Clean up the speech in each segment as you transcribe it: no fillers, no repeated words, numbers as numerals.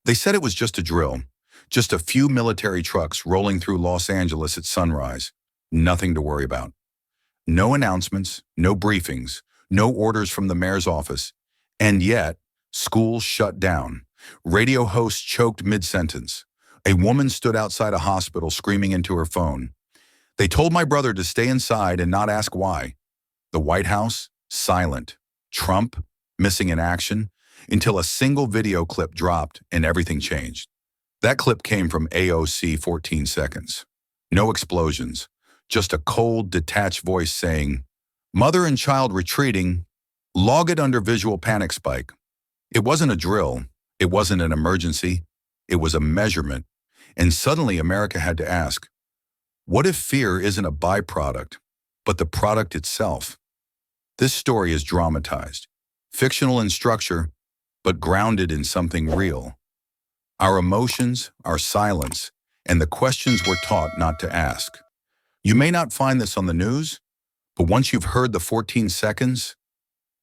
They said it was just a drill, just a few military trucks rolling through Los Angeles at sunrise. Nothing to worry about. No announcements, no briefings, no orders from the mayor's office. And yet, schools shut down. Radio hosts choked mid-sentence. A woman stood outside a hospital screaming into her phone. They told my brother to stay inside and not ask why. The White House, silent. Trump, missing in action, until a single video clip dropped and everything changed. That clip came from AOC 14 seconds. No explosions, just a cold, detached voice saying, "Mother and child retreating, log it under visual panic spike." It wasn't a drill, it wasn't an emergency, it was a measurement. And suddenly America had to ask, what if fear isn't a byproduct, but the product itself? This story is dramatized, fictional in structure, but grounded in something real. Our emotions, our silence, and the questions we're taught not to ask. You may not find this on the news, but once you've heard the 14 seconds,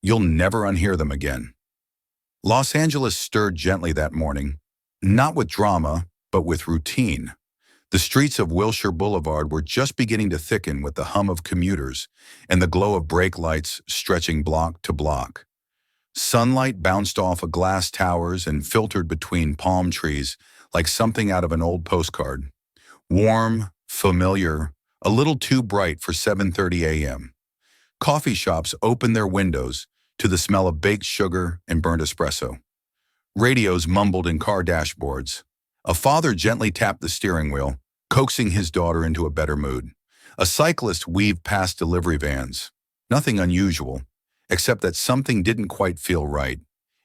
you'll never unhear them again. Los Angeles stirred gently that morning, not with drama, but with routine. The streets of Wilshire Boulevard were just beginning to thicken with the hum of commuters and the glow of brake lights stretching block to block. Sunlight bounced off of glass towers and filtered between palm trees like something out of an old postcard. Warm, familiar, a little too bright for 7:30 a.m. Coffee shops opened their windows to the smell of baked sugar and burnt espresso. Radios mumbled in car dashboards. A father gently tapped the steering wheel, coaxing his daughter into a better mood. A cyclist weaved past delivery vans. Nothing unusual, except that something didn't quite feel right.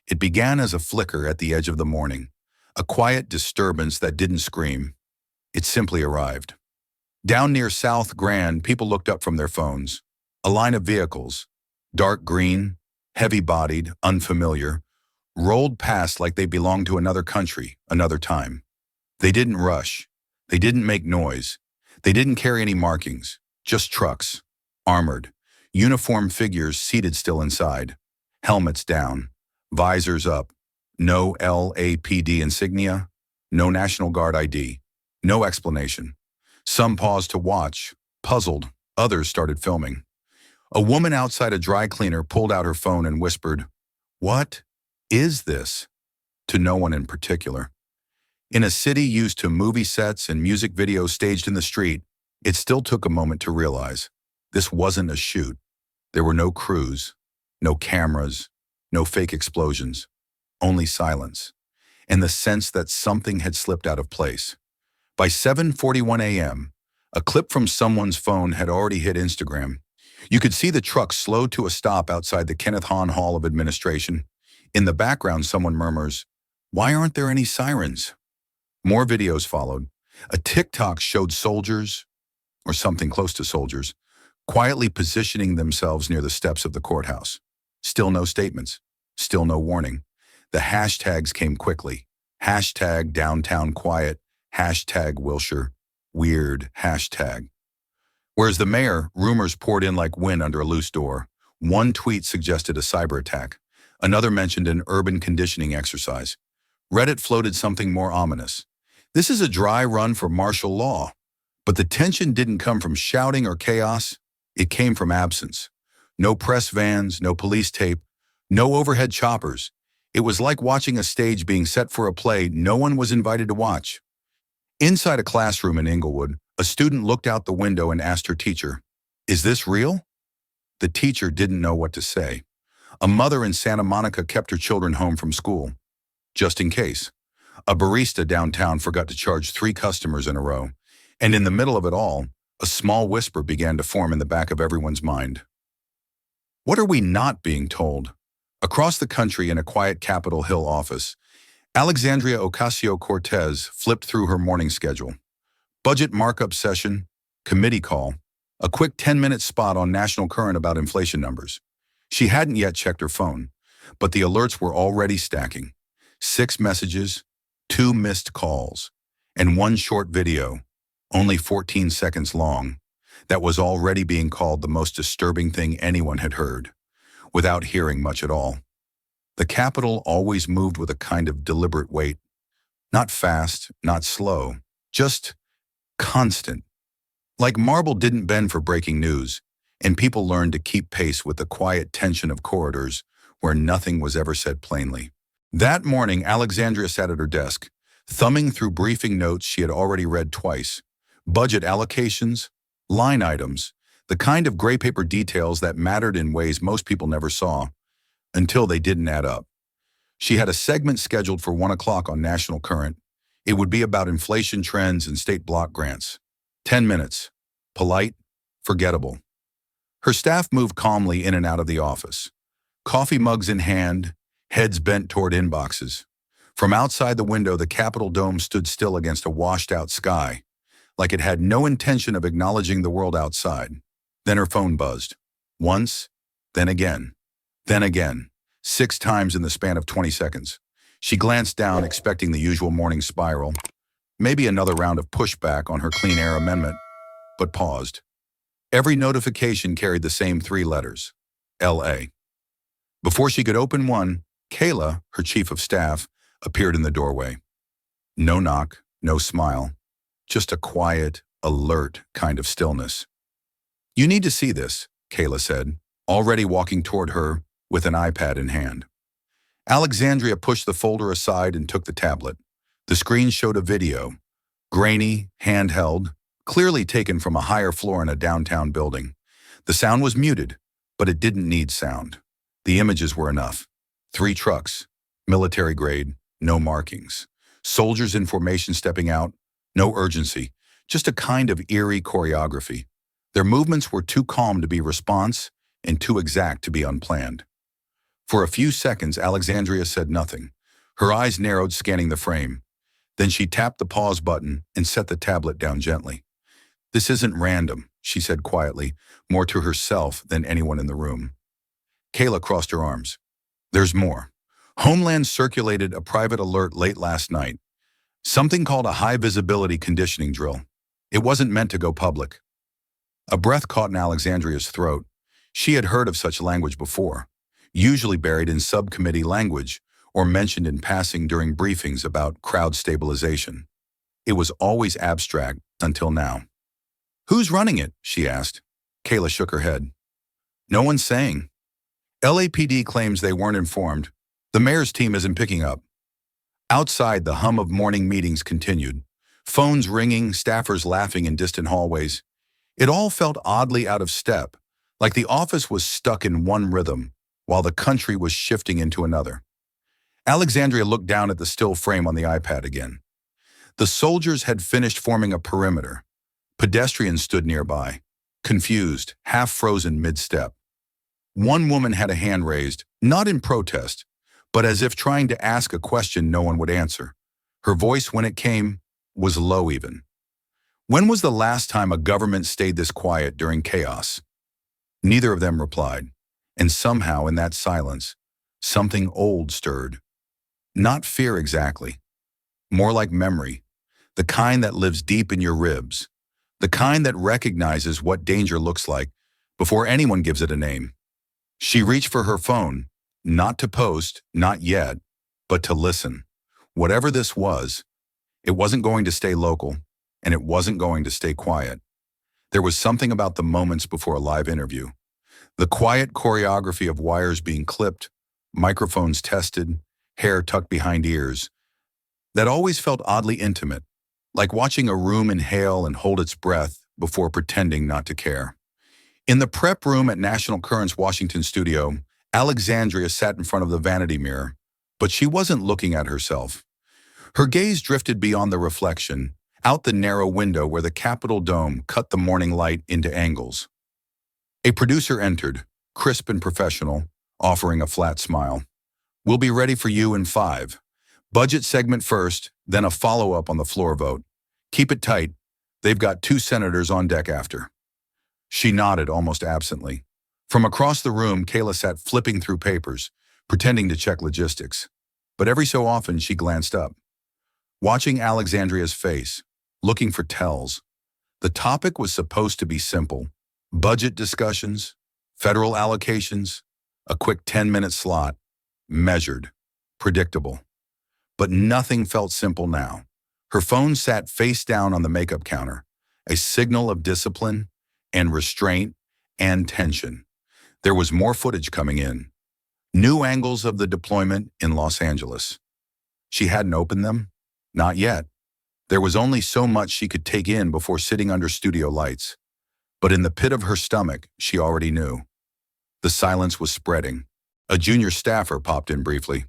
It began as a flicker at the edge of the morning, a quiet disturbance that didn't scream. It simply arrived. Down near South Grand, people looked up from their phones. A line of vehicles, dark green, heavy-bodied, unfamiliar, rolled past like they belonged to another country, another time. They didn't rush. They didn't make noise. They didn't carry any markings, just trucks, armored, uniformed figures seated still inside, helmets down, visors up, no LAPD insignia, no National Guard ID, no explanation. Some paused to watch, puzzled, others started filming. A woman outside a dry cleaner pulled out her phone and whispered, "What is this?" to no one in particular. In a city used to movie sets and music videos staged in the street, it still took a moment to realize this wasn't a shoot. There were no crews, no cameras, no fake explosions, only silence, and the sense that something had slipped out of place. By 7:41 a.m., a clip from someone's phone had already hit Instagram. You could see the truck slow to a stop outside the Kenneth Hahn Hall of Administration. In the background, someone murmurs, "Why aren't there any sirens?" More videos followed. A TikTok showed soldiers, or something close to soldiers, quietly positioning themselves near the steps of the courthouse. Still no statements. Still no warning. The hashtags came quickly. Hashtag downtown quiet. Hashtag Wilshire. Weird hashtag. Whereas the mayor, rumors poured in like wind under a loose door. One tweet suggested a cyber attack. Another mentioned an urban conditioning exercise. Reddit floated something more ominous. This is a dry run for martial law. But the tension didn't come from shouting or chaos. It came from absence. No press vans, no police tape, no overhead choppers. It was like watching a stage being set for a play no one was invited to watch. Inside a classroom in Inglewood, a student looked out the window and asked her teacher, "Is this real?" The teacher didn't know what to say. A mother in Santa Monica kept her children home from school, just in case. A barista downtown forgot to charge 3 customers in a row. And in the middle of it all, a small whisper began to form in the back of everyone's mind. What are we not being told? Across the country in a quiet Capitol Hill office, Alexandria Ocasio-Cortez flipped through her morning schedule. Budget markup session, committee call, a quick 10-minute spot on National Current about inflation numbers. She hadn't yet checked her phone, but the alerts were already stacking. 6 messages, 2 missed calls, and 1 short video, only 14 seconds long, that was already being called the most disturbing thing anyone had heard, without hearing much at all. The Capitol always moved with a kind of deliberate weight. Not fast, not slow, just constant. Like marble didn't bend for breaking news, and people learned to keep pace with the quiet tension of corridors where nothing was ever said plainly. That morning, Alexandria sat at her desk, thumbing through briefing notes she had already read twice. Budget allocations, line items, the kind of gray paper details that mattered in ways most people never saw, until they didn't add up. She had a segment scheduled for 1 o'clock on National Current. It would be about inflation trends and state block grants. 10 minutes. Polite, forgettable. Her staff moved calmly in and out of the office. Coffee mugs in hand, heads bent toward inboxes. From outside the window, the Capitol dome stood still against a washed-out sky, like it had no intention of acknowledging the world outside. Then her phone buzzed. Once, then again, then again. 6 times in the span of 20 seconds. She glanced down, expecting the usual morning spiral, maybe another round of pushback on her Clean Air Amendment, but paused. Every notification carried the same 3 letters, L.A. Before she could open one, Kayla, her chief of staff, appeared in the doorway. No knock, no smile, just a quiet, alert kind of stillness. "You need to see this," Kayla said, already walking toward her with an iPad in hand. Alexandria pushed the folder aside and took the tablet. The screen showed a video, grainy, handheld, clearly taken from a higher floor in a downtown building. The sound was muted, but it didn't need sound. The images were enough. 3 trucks, military grade, no markings. Soldiers in formation stepping out, no urgency, just a kind of eerie choreography. Their movements were too calm to be response and too exact to be unplanned. For a few seconds, Alexandria said nothing. Her eyes narrowed, scanning the frame. Then she tapped the pause button and set the tablet down gently. "This isn't random," she said quietly, more to herself than anyone in the room. Kayla crossed her arms. "There's more. Homeland circulated a private alert late last night. Something called a high-visibility conditioning drill. It wasn't meant to go public." A breath caught in Alexandria's throat. She had heard of such language before, usually buried in subcommittee language or mentioned in passing during briefings about crowd stabilization. It was always abstract until now. "Who's running it?" she asked. Kayla shook her head. "No one's saying. LAPD claims they weren't informed. The mayor's team isn't picking up." Outside, the hum of morning meetings continued. Phones ringing, staffers laughing in distant hallways. It all felt oddly out of step, like the office was stuck in one rhythm, while the country was shifting into another. Alexandria looked down at the still frame on the iPad again. The soldiers had finished forming a perimeter. Pedestrians stood nearby, confused, half-frozen mid-step. One woman had a hand raised, not in protest, but as if trying to ask a question no one would answer. Her voice, when it came, was low even. "When was the last time a government stayed this quiet during chaos?" Neither of them replied, and somehow in that silence, something old stirred. Not fear exactly, more like memory, the kind that lives deep in your ribs, the kind that recognizes what danger looks like before anyone gives it a name. She reached for her phone, not to post, not yet, but to listen. Whatever this was, it wasn't going to stay local, and it wasn't going to stay quiet. There was something about the moments before a live interview. The quiet choreography of wires being clipped, microphones tested, hair tucked behind ears, that always felt oddly intimate, like watching a room inhale and hold its breath before pretending not to care. In the prep room at National Current's Washington studio, Alexandria sat in front of the vanity mirror, but she wasn't looking at herself. Her gaze drifted beyond the reflection, out the narrow window where the Capitol dome cut the morning light into angles. A producer entered, crisp and professional, offering a flat smile. "We'll be ready for you in 5. Budget segment first, then a follow-up on the floor vote. Keep it tight. They've got 2 senators on deck after." She nodded almost absently. From across the room, Kayla sat flipping through papers, pretending to check logistics. But every so often, she glanced up, watching Alexandria's face, looking for tells. The topic was supposed to be simple. Budget discussions, federal allocations, a quick 10-minute slot, measured, predictable. But nothing felt simple now. Her phone sat face down on the makeup counter, a signal of discipline and restraint and tension. There was more footage coming in. New angles of the deployment in Los Angeles. She hadn't opened them? Not yet. There was only so much she could take in before sitting under studio lights. But in the pit of her stomach, she already knew. The silence was spreading. A junior staffer popped in briefly.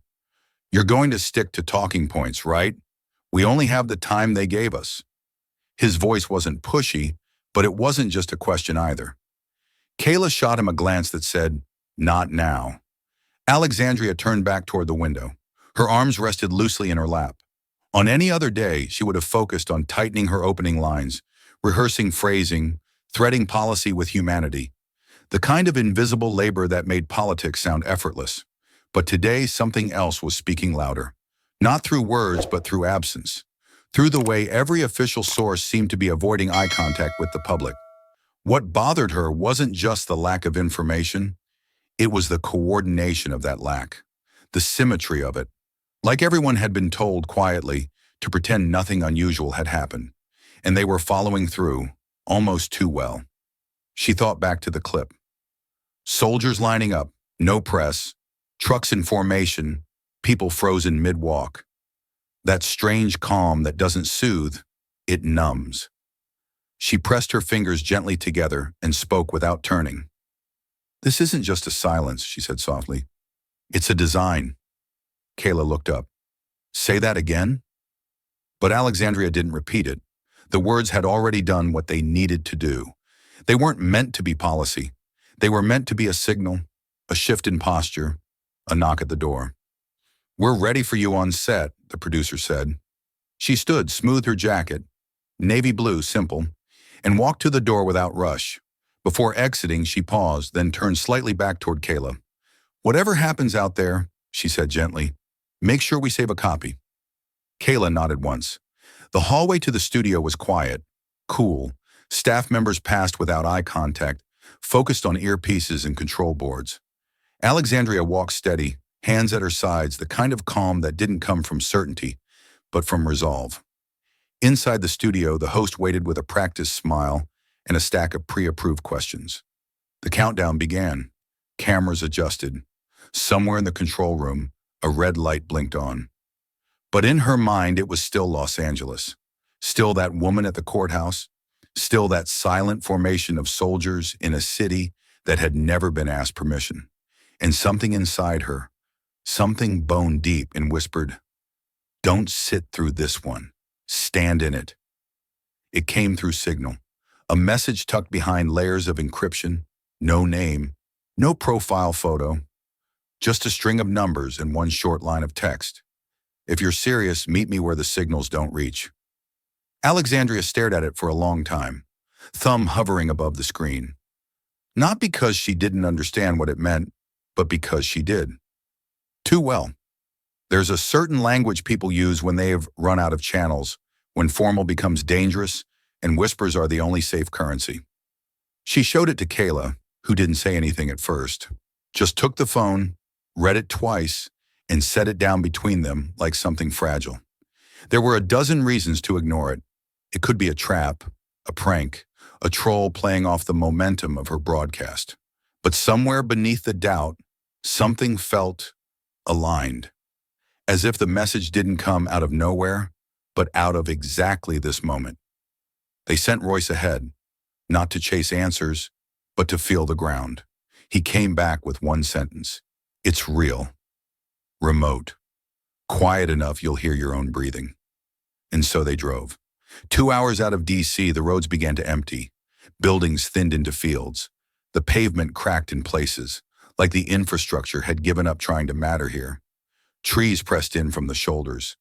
"You're going to stick to talking points, right? We only have the time they gave us." His voice wasn't pushy, but it wasn't just a question either. Kayla shot him a glance that said, "Not now." Alexandria turned back toward the window. Her arms rested loosely in her lap. On any other day, she would have focused on tightening her opening lines, rehearsing phrasing, threading policy with humanity. The kind of invisible labor that made politics sound effortless. But today, something else was speaking louder. Not through words, but through absence. Through the way every official source seemed to be avoiding eye contact with the public. What bothered her wasn't just the lack of information. It was the coordination of that lack. The symmetry of it. Like everyone had been told quietly to pretend nothing unusual had happened. And they were following through, almost too well. She thought back to the clip. Soldiers lining up, no press, trucks in formation, people frozen mid-walk. That strange calm that doesn't soothe, it numbs. She pressed her fingers gently together and spoke without turning. "This isn't just a silence," she said softly. "It's a design." Kayla looked up. "Say that again?" But Alexandria didn't repeat it. The words had already done what they needed to do. They weren't meant to be policy. They were meant to be a signal, a shift in posture, a knock at the door. "We're ready for you on set," the producer said. She stood, smoothed her jacket, navy blue, simple, and walked to the door without rush. Before exiting, she paused, then turned slightly back toward Kayla. "Whatever happens out there," she said gently, "make sure we save a copy." Kayla nodded once. The hallway to the studio was quiet, cool. Staff members passed without eye contact, focused on earpieces and control boards. Alexandria walked steady, hands at her sides, the kind of calm that didn't come from certainty, but from resolve. Inside the studio, the host waited with a practiced smile and a stack of pre-approved questions. The countdown began. Cameras adjusted. Somewhere in the control room, a red light blinked on. But in her mind, it was still Los Angeles. Still that woman at the courthouse. Still that silent formation of soldiers in a city that had never been asked permission. And something inside her, something bone deep, and whispered, "Don't sit through this one. Stand in it." It came through signal. A message tucked behind layers of encryption. No name, no profile photo. Just a string of numbers and one short line of text. "If you're serious, meet me where the signals don't reach." Alexandria stared at it for a long time, thumb hovering above the screen. Not because she didn't understand what it meant, but because she did. Too well. There's a certain language people use when they have run out of channels, when formal becomes dangerous and whispers are the only safe currency. She showed it to Kayla, who didn't say anything at first, just took the phone, read it twice, and set it down between them like something fragile. There were a dozen reasons to ignore it. It could be a trap, a prank, a troll playing off the momentum of her broadcast. But somewhere beneath the doubt, something felt aligned, as if the message didn't come out of nowhere, but out of exactly this moment. They sent Royce ahead, not to chase answers, but to feel the ground. He came back with one sentence. "It's real. Remote. Quiet enough you'll hear your own breathing." And so they drove. 2 hours out of D.C., the roads began to empty. Buildings thinned into fields. The pavement cracked in places, like the infrastructure had given up trying to matter here. Trees pressed in from the shoulders.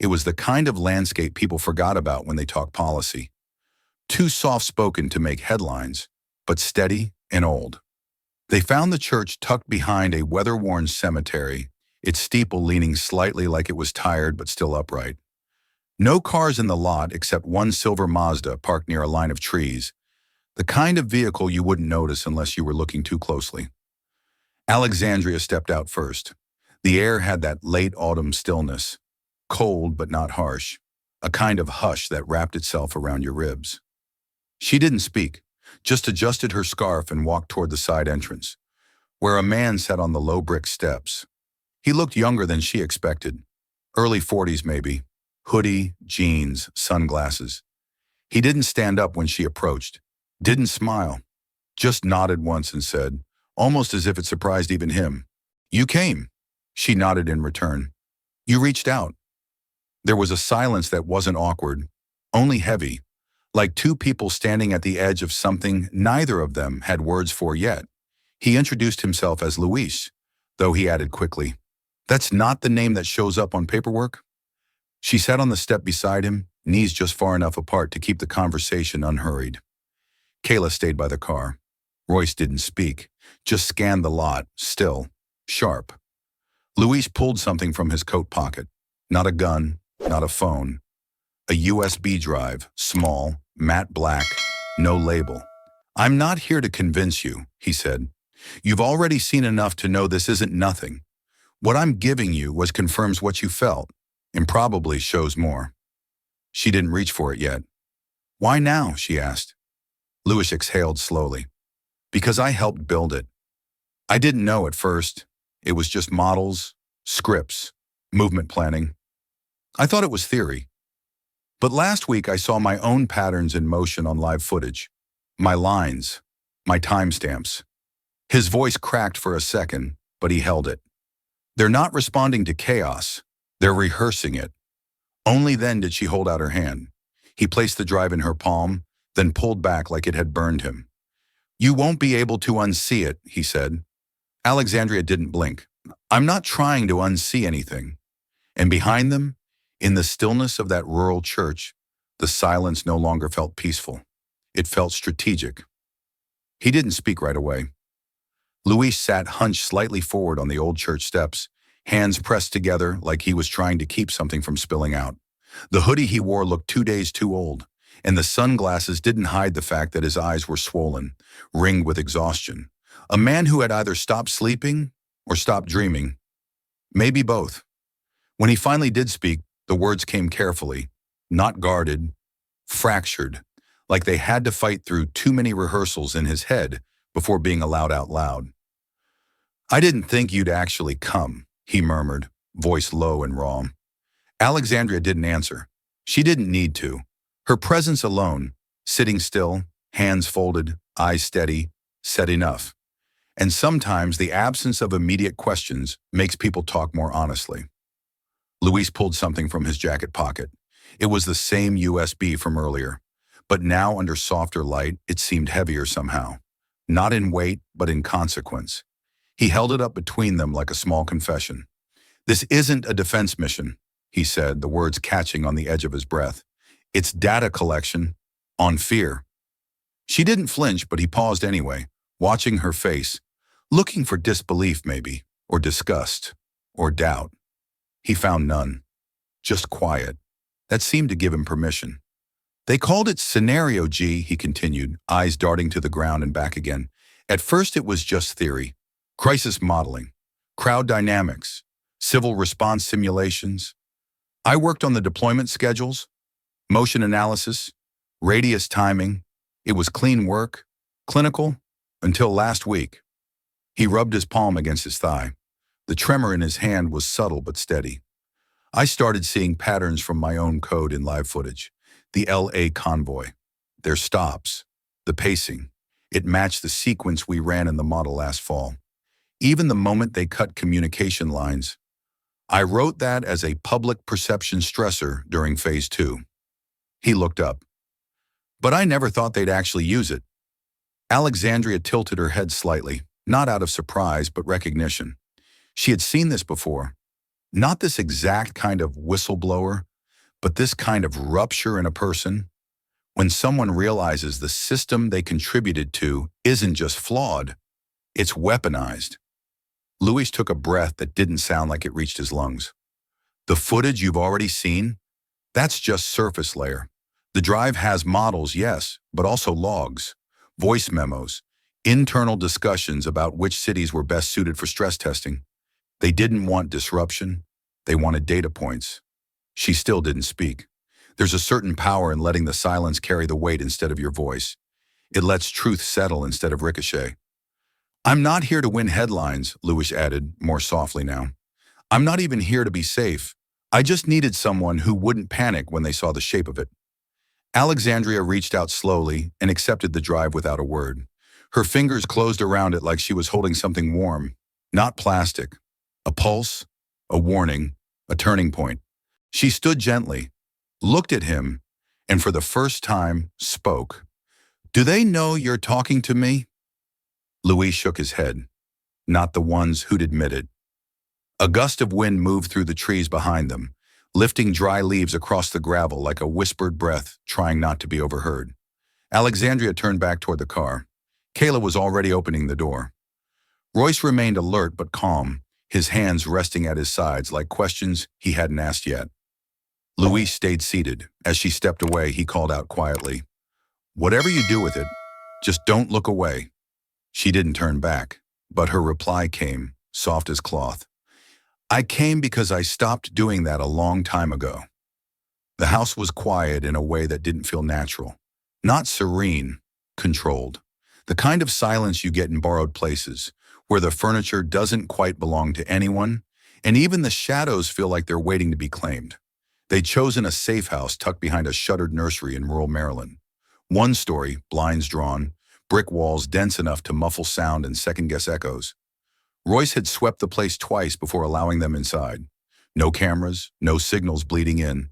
It was the kind of landscape people forgot about when they talk policy. Too soft-spoken to make headlines, but steady and old. They found the church tucked behind a weather-worn cemetery, its steeple leaning slightly like it was tired but still upright. No cars in the lot except one silver Mazda parked near a line of trees, the kind of vehicle you wouldn't notice unless you were looking too closely. Alexandria stepped out first. The air had that late autumn stillness. cold but not harsh, a kind of hush that wrapped itself around your ribs. She didn't speak, just adjusted her scarf and walked toward the side entrance, where a man sat on the low brick steps. He looked younger than she expected, early 40s maybe, hoodie, jeans, sunglasses. He didn't stand up when she approached, didn't smile, just nodded once and said, almost as if it surprised even him, "You came." She nodded in return. "You reached out." There was a silence that wasn't awkward, only heavy, like two people standing at the edge of something neither of them had words for yet. He introduced himself as Luis, though he added quickly, "That's not the name that shows up on paperwork?" She sat on the step beside him, knees just far enough apart to keep the conversation unhurried. Kayla stayed by the car. Royce didn't speak, just scanned the lot, still, sharp. Luis pulled something from his coat pocket. Not a gun, not a phone. A USB drive, small, matte black, no label. "I'm not here to convince you," he said. "You've already seen enough to know this isn't nothing. What I'm giving you was confirms what you felt, and probably shows more." She didn't reach for it yet. "Why now?" she asked. Luis exhaled slowly. "Because I helped build it. I didn't know at first. It was just models, scripts, movement planning. I thought it was theory. But last week I saw my own patterns in motion on live footage. My lines, my timestamps." His voice cracked for a second, but he held it. "They're not responding to chaos. They're rehearsing it." Only then did she hold out her hand. He placed the drive in her palm, then pulled back like it had burned him. "You won't be able to unsee it," he said. Alexandria didn't blink. "I'm not trying to unsee anything." And behind them, in the stillness of that rural church, the silence no longer felt peaceful. It felt strategic. He didn't speak right away. Luis sat hunched slightly forward on the old church steps, hands pressed together like he was trying to keep something from spilling out. The hoodie he wore looked 2 days too old, and the sunglasses didn't hide the fact that his eyes were swollen, ringed with exhaustion. A man who had either stopped sleeping or stopped dreaming. Maybe both. When he finally did speak, the words came carefully, not guarded, fractured, like they had to fight through too many rehearsals in his head before being allowed out loud. "I didn't think you'd actually come," he murmured, voice low and raw. Alexandria didn't answer. She didn't need to. Her presence alone, sitting still, hands folded, eyes steady, said enough. And sometimes the absence of immediate questions makes people talk more honestly. Luis pulled something from his jacket pocket. It was the same USB from earlier, but now under softer light, it seemed heavier somehow. Not in weight, but in consequence. He held it up between them like a small confession. "This isn't a defense mission," he said, the words catching on the edge of his breath. "It's data collection on fear." She didn't flinch, but he paused anyway, watching her face, looking for disbelief maybe, or disgust, or doubt. He found none. Just quiet. That seemed to give him permission. "They called it Scenario G," he continued, eyes darting to the ground and back again. "At first it was just theory. Crisis modeling, crowd dynamics, civil response simulations. I worked on the deployment schedules, motion analysis, radius timing. It was clean work, clinical, until last week." He rubbed his palm against his thigh. The tremor in his hand was subtle but steady. "I started seeing patterns from my own code in live footage. The LA convoy, their stops, the pacing. It matched the sequence we ran in the model last fall. Even the moment they cut communication lines. I wrote that as a public perception stressor during phase 2. He looked up. "But I never thought they'd actually use it." Alexandria tilted her head slightly, not out of surprise but recognition. She had seen this before. Not this exact kind of whistleblower, but this kind of rupture in a person. When someone realizes the system they contributed to isn't just flawed, it's weaponized. Luis took a breath that didn't sound like it reached his lungs. "The footage you've already seen? That's just surface layer. The drive has models, yes, but also logs, voice memos, internal discussions about which cities were best suited for stress testing. They didn't want disruption. They wanted data points. She still didn't speak. There's a certain power in letting the silence carry the weight instead of your voice. It lets truth settle instead of ricochet. I'm not here to win headlines, Lewis added, more softly now. I'm not even here to be safe. I just needed someone who wouldn't panic when they saw the shape of it. Alexandria reached out slowly and accepted the drive without a word. Her fingers closed around it like she was holding something warm, not plastic. A pulse, a warning, a turning point. She stood gently, looked at him, and for the first time spoke. Do they know you're talking to me? Louis shook his head. Not the ones who'd admit it. A gust of wind moved through the trees behind them, lifting dry leaves across the gravel like a whispered breath trying not to be overheard. Alexandria turned back toward the car. Kayla was already opening the door. Royce remained alert but calm, his hands resting at his sides like questions he hadn't asked yet. Louise stayed seated. As she stepped away, he called out quietly, "Whatever you do with it, just don't look away." She didn't turn back, but her reply came, soft as cloth. "I came because I stopped doing that a long time ago." The house was quiet in a way that didn't feel natural. Not serene, controlled. The kind of silence you get in borrowed places, where the furniture doesn't quite belong to anyone, and even the shadows feel like they're waiting to be claimed. They'd chosen a safe house tucked behind a shuttered nursery in rural Maryland. One story, blinds drawn, brick walls dense enough to muffle sound and second-guess echoes. Royce had swept the place twice before allowing them inside. No cameras, no signals bleeding in.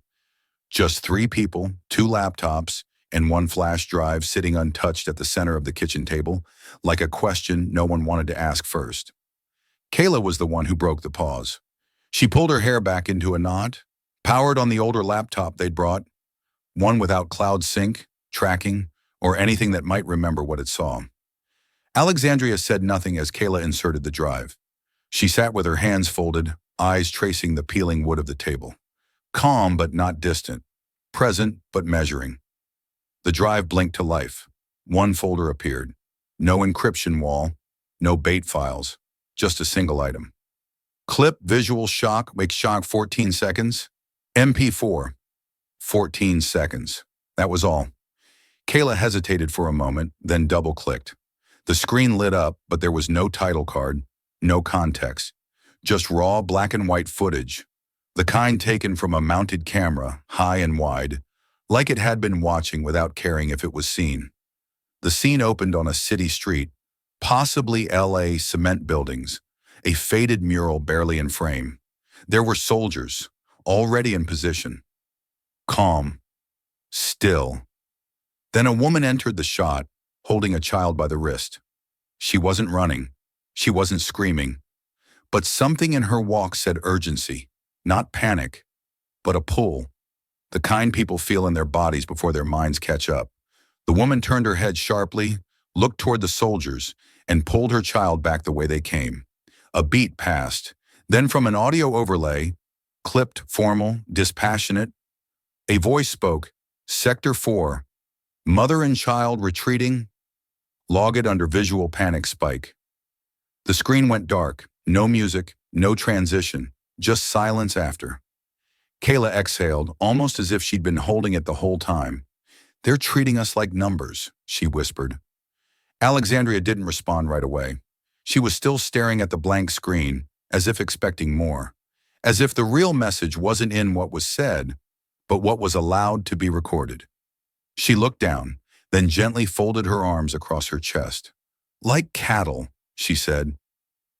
Just 3 people, 2 laptops, and 1 flash drive sitting untouched at the center of the kitchen table, like a question no one wanted to ask first. Kayla was the one who broke the pause. She pulled her hair back into a knot, powered on the older laptop they'd brought, one without cloud sync, tracking, or anything that might remember what it saw. Alexandria said nothing as Kayla inserted the drive. She sat with her hands folded, eyes tracing the peeling wood of the table. Calm but not distant, present but measuring. The drive blinked to life. 1 folder appeared. No encryption wall, no bait files, just a single item. Clip visual shock, wake shock 14 seconds. MP4, 14 seconds. That was all. Kayla hesitated for a moment, then double-clicked. The screen lit up, but there was no title card, no context. Just raw black and white footage, the kind taken from a mounted camera, high and wide, like it had been watching without caring if it was seen. The scene opened on a city street, possibly LA cement buildings, a faded mural barely in frame. There were soldiers, already in position. Calm. Still. Then a woman entered the shot, holding a child by the wrist. She wasn't running. She wasn't screaming. But something in her walk said urgency, not panic, but a pull. The kind people feel in their bodies before their minds catch up. The woman turned her head sharply, looked toward the soldiers, and pulled her child back the way they came. A beat passed. Then from an audio overlay, clipped, formal, dispassionate, a voice spoke, "Sector 4, mother and child retreating." Log it under visual panic spike. The screen went dark, no music, no transition, just silence after. Kayla exhaled, almost as if she'd been holding it the whole time. "They're treating us like numbers," she whispered. Alexandria didn't respond right away. She was still staring at the blank screen, as if expecting more. As if the real message wasn't in what was said, but what was allowed to be recorded. She looked down, then gently folded her arms across her chest. "Like cattle," she said.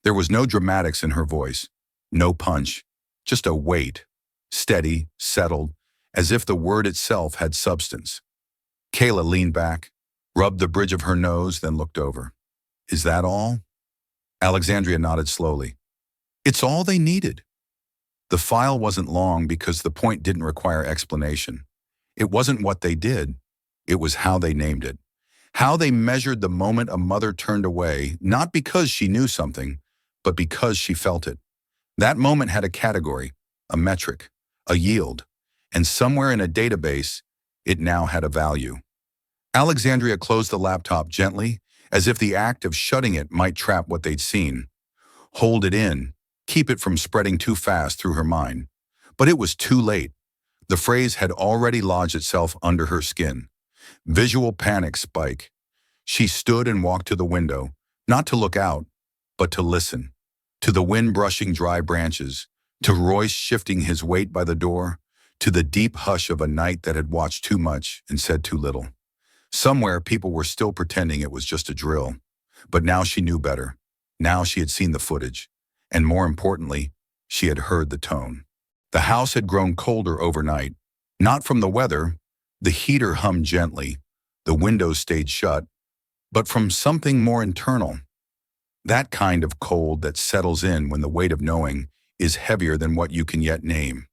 There was no dramatics in her voice, no punch, just a weight, steady, settled, as if the word itself had substance. Kayla leaned back, rubbed the bridge of her nose, then looked over. "Is that all?" Alexandria nodded slowly. "It's all they needed." The file wasn't long because the point didn't require explanation. It wasn't what they did. It was how they named it. How they measured the moment a mother turned away, not because she knew something, but because she felt it. That moment had a category, a metric, a yield, and somewhere in a database, it now had a value. Alexandria closed the laptop gently, as if the act of shutting it might trap what they'd seen. Hold it in, keep it from spreading too fast through her mind. But it was too late. The phrase had already lodged itself under her skin. Visual panic spike. She stood and walked to the window, not to look out, but to listen. To the wind brushing dry branches, to Royce shifting his weight by the door, to the deep hush of a night that had watched too much and said too little. Somewhere people were still pretending it was just a drill. But now she knew better. Now she had seen the footage. And more importantly, she had heard the tone. The house had grown colder overnight. Not from the weather. The heater hummed gently. The windows stayed shut. But from something more internal. That kind of cold that settles in when the weight of knowing is heavier than what you can yet name.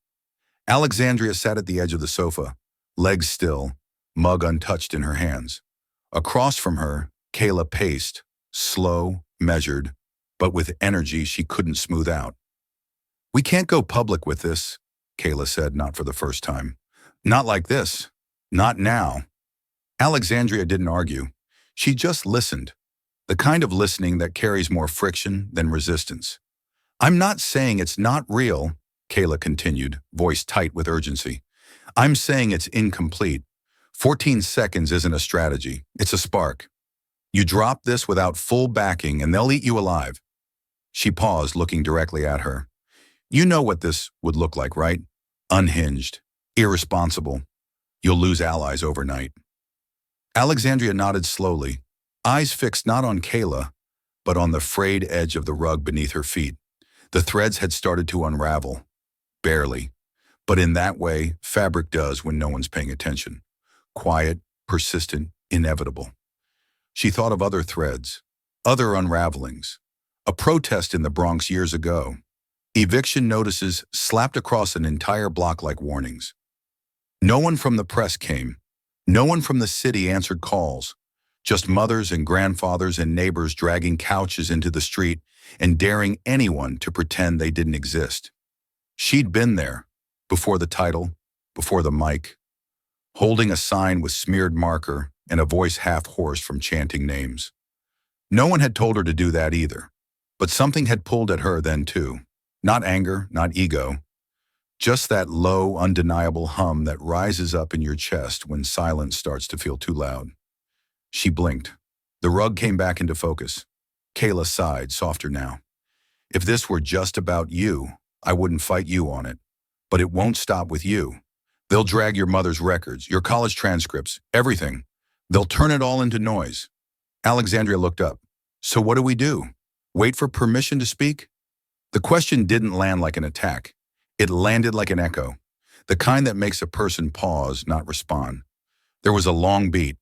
Alexandria sat at the edge of the sofa, legs still, mug untouched in her hands. Across from her, Kayla paced, slow, measured, but with energy she couldn't smooth out. "We can't go public with this," Kayla said, not for the first time. "Not like this. Not now." Alexandria didn't argue. She just listened. The kind of listening that carries more friction than resistance. "I'm not saying it's not real," Kayla continued, voice tight with urgency. "I'm saying it's incomplete. 14 seconds isn't a strategy. It's a spark. You drop this without full backing and they'll eat you alive." She paused, looking directly at her. "You know what this would look like, right? Unhinged. Irresponsible. You'll lose allies overnight." Alexandria nodded slowly, eyes fixed not on Kayla, but on the frayed edge of the rug beneath her feet. The threads had started to unravel. Barely. But in that way, fabric does when no one's paying attention. Quiet, persistent, inevitable. She thought of other threads, other unravelings. A protest in the Bronx years ago. Eviction notices slapped across an entire block like warnings. No one from the press came. No one from the city answered calls. Just mothers and grandfathers and neighbors dragging couches into the street and daring anyone to pretend they didn't exist. She'd been there, before the title, before the mic, holding a sign with smeared marker and a voice half hoarse from chanting names. No one had told her to do that either, but something had pulled at her then too. Not anger, not ego. Just that low, undeniable hum that rises up in your chest when silence starts to feel too loud. She blinked. The rug came back into focus. Kayla sighed, softer now. "If this were just about you, I wouldn't fight you on it. But it won't stop with you. They'll drag your mother's records, your college transcripts, everything. They'll turn it all into noise." Alexandria looked up. "So what do we do? Wait for permission to speak?" The question didn't land like an attack. It landed like an echo, the kind that makes a person pause, not respond. There was a long beat.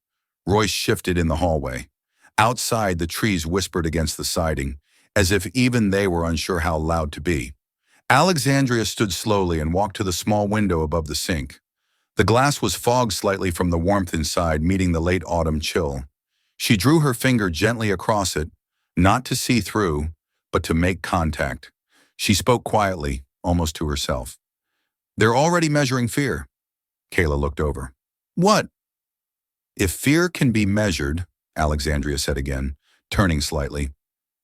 Royce shifted in the hallway. Outside, the trees whispered against the siding, as if even they were unsure how loud to be. Alexandria stood slowly and walked to the small window above the sink. The glass was fogged slightly from the warmth inside, meeting the late autumn chill. She drew her finger gently across it, not to see through, but to make contact. She spoke quietly, almost to herself. "They're already measuring fear." Kayla looked over. "What?" "If fear can be measured," Alexandria said again, turning slightly,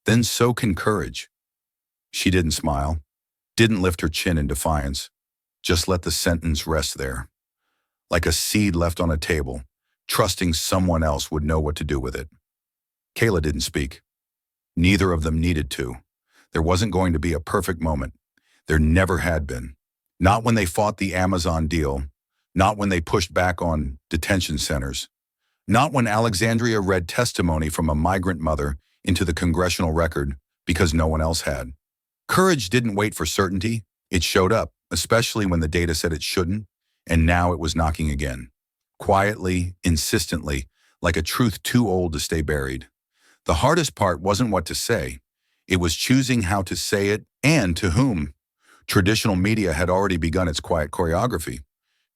"then so can courage." She didn't smile, didn't lift her chin in defiance, just let the sentence rest there. Like a seed left on a table, trusting someone else would know what to do with it. Kayla didn't speak. Neither of them needed to. There wasn't going to be a perfect moment. There never had been. Not when they fought the Amazon deal, not when they pushed back on detention centers, not when Alexandria read testimony from a migrant mother into the congressional record because no one else had. Courage didn't wait for certainty. It showed up, especially when the data said it shouldn't, and now it was knocking again. Quietly, insistently, like a truth too old to stay buried. The hardest part wasn't what to say. It was choosing how to say it and to whom. Traditional media had already begun its quiet choreography.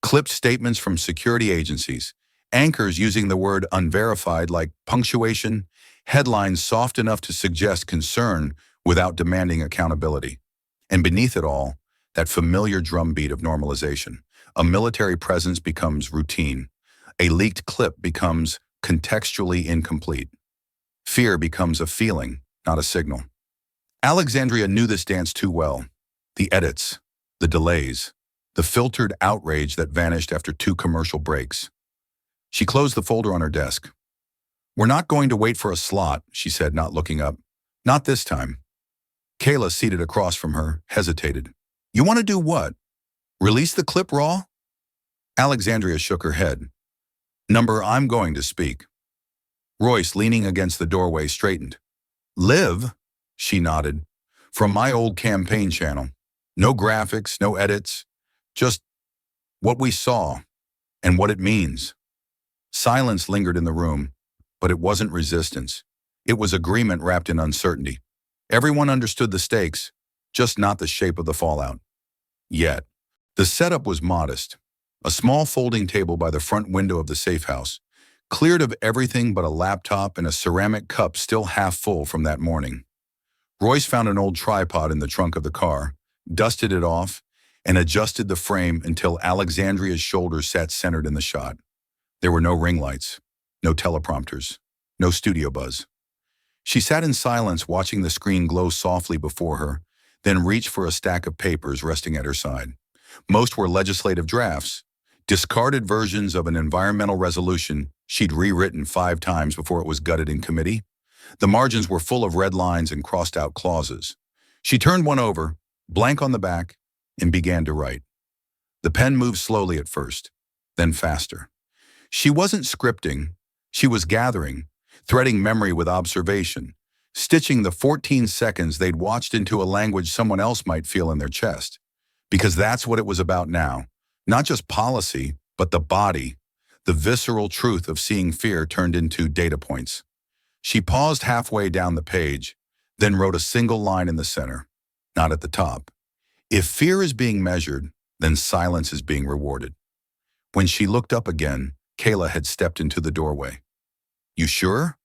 Clipped statements from security agencies, anchors using the word unverified like punctuation, headlines soft enough to suggest concern without demanding accountability. And beneath it all, that familiar drumbeat of normalization. A military presence becomes routine. A leaked clip becomes contextually incomplete. Fear becomes a feeling, not a signal. Alexandria knew this dance too well. The edits, the delays, the filtered outrage that vanished after 2 commercial breaks. She closed the folder on her desk. "We're not going to wait for a slot," she said, not looking up. "Not this time." Kayla, seated across from her, hesitated. "You want to do what? Release the clip raw?" Alexandria shook her head. "Number, I'm going to speak." Royce, leaning against the doorway, straightened. "Live?" She nodded. "From my old campaign channel. No graphics, no edits. Just what we saw and what it means." Silence lingered in the room, but it wasn't resistance. It was agreement wrapped in uncertainty. Everyone understood the stakes, just not the shape of the fallout. Yet, the setup was modest. A small folding table by the front window of the safe house, cleared of everything but a laptop and a ceramic cup still half full from that morning. Royce found an old tripod in the trunk of the car, dusted it off, and adjusted the frame until Alexandria's shoulders sat centered in the shot. There were no ring lights, no teleprompters, no studio buzz. She sat in silence, watching the screen glow softly before her, then reached for a stack of papers resting at her side. Most were legislative drafts, discarded versions of an environmental resolution she'd rewritten 5 times before it was gutted in committee. The margins were full of red lines and crossed-out clauses. She turned one over, blank on the back, and began to write. The pen moved slowly at first, then faster. She wasn't scripting, she was gathering, threading memory with observation, stitching the 14 seconds they'd watched into a language someone else might feel in their chest. Because that's what it was about now. Not just policy, but the body, the visceral truth of seeing fear turned into data points. She paused halfway down the page, then wrote a single line in the center, not at the top. If fear is being measured, then silence is being rewarded. When she looked up again, Kayla had stepped into the doorway. "You sure?"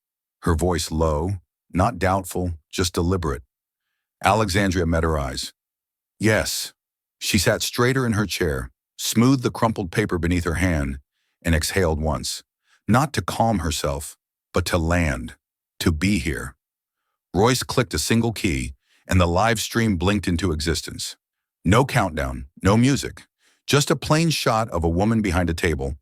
Her voice low, not doubtful, just deliberate. Alexandria met her eyes. "Yes." She sat straighter in her chair, smoothed the crumpled paper beneath her hand, and exhaled once. Not to calm herself, but to land, to be here. Royce clicked a single key, and the live stream blinked into existence. No countdown, no music, just a plain shot of a woman behind a table,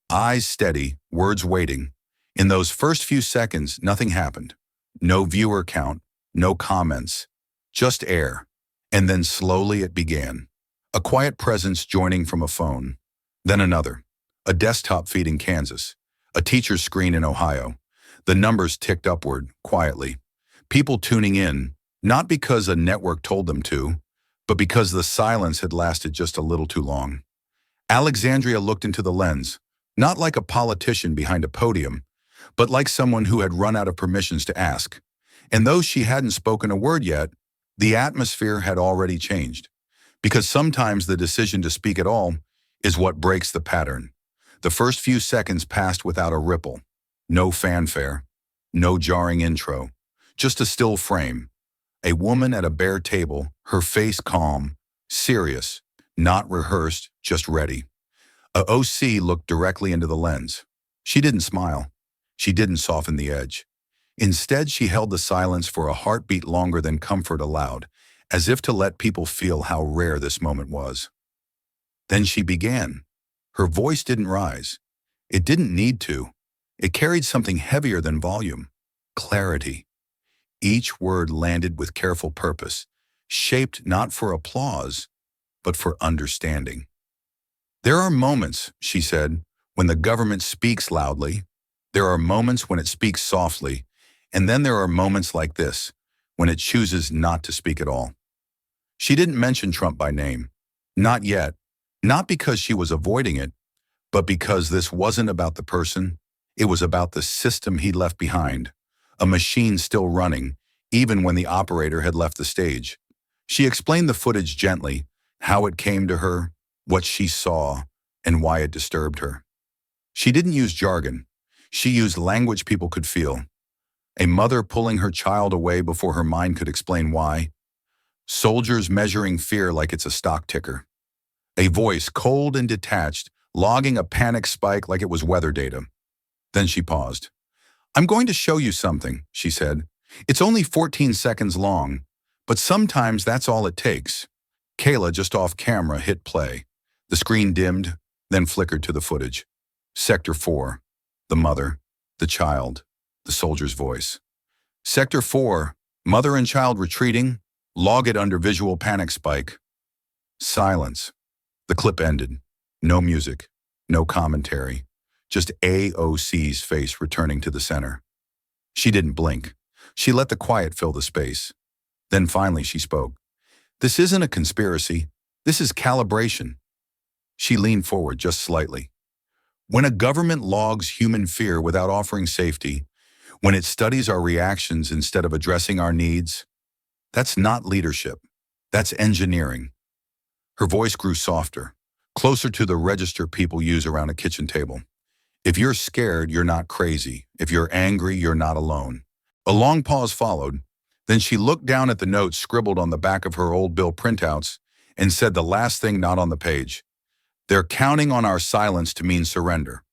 eyes steady, words waiting. In those first few seconds, nothing happened. No viewer count, no comments, just air. And then slowly it began. A quiet presence joining from a phone. Then another. A desktop feed in Kansas. A teacher's screen in Ohio. The numbers ticked upward, quietly. People tuning in, not because a network told them to, but because the silence had lasted just a little too long. Alexandria looked into the lens, not like a politician behind a podium, but like someone who had run out of permissions to ask. And though she hadn't spoken a word yet, the atmosphere had already changed. Because sometimes the decision to speak at all is what breaks the pattern. The first few seconds passed without a ripple. No fanfare, no jarring intro, just a still frame. A woman at a bare table, her face calm, serious, not rehearsed, just ready. AOC looked directly into the lens. She didn't smile. She didn't soften the edge. Instead, she held the silence for a heartbeat longer than comfort allowed, as if to let people feel how rare this moment was. Then she began. Her voice didn't rise. It didn't need to. It carried something heavier than volume. Clarity. Each word landed with careful purpose, shaped not for applause, but for understanding. "There are moments," she said, "when the government speaks loudly. There are moments when it speaks softly. And then there are moments like this, when it chooses not to speak at all." She didn't mention Trump by name. Not yet. Not because she was avoiding it, but because this wasn't about the person. It was about the system he'd left behind. A machine still running, even when the operator had left the stage. She explained the footage gently, how it came to her, what she saw, and why it disturbed her. She didn't use jargon. She used language people could feel. A mother pulling her child away before her mind could explain why. Soldiers measuring fear like it's a stock ticker. A voice, cold and detached, logging a panic spike like it was weather data. Then she paused. "I'm going to show you something," she said. "It's only 14 seconds long, but sometimes that's all it takes." Kayla, just off camera, hit play. The screen dimmed, then flickered to the footage. Sector 4. The mother, the child, the soldier's voice. Sector 4. Mother and child retreating. Log it under visual panic spike. Silence. The clip ended. No music. No commentary. Just AOC's face returning to the center. She didn't blink. She let the quiet fill the space. Then finally she spoke. "This isn't a conspiracy. This is calibration." She leaned forward just slightly. When a government logs human fear without offering safety, when it studies our reactions instead of addressing our needs, that's not leadership. That's engineering. Her voice grew softer, closer to the register people use around a kitchen table. If you're scared, you're not crazy. If you're angry, you're not alone. A long pause followed. Then she looked down at the notes scribbled on the back of her old bill printouts and said the last thing not on the page. "They're counting on our silence to mean surrender."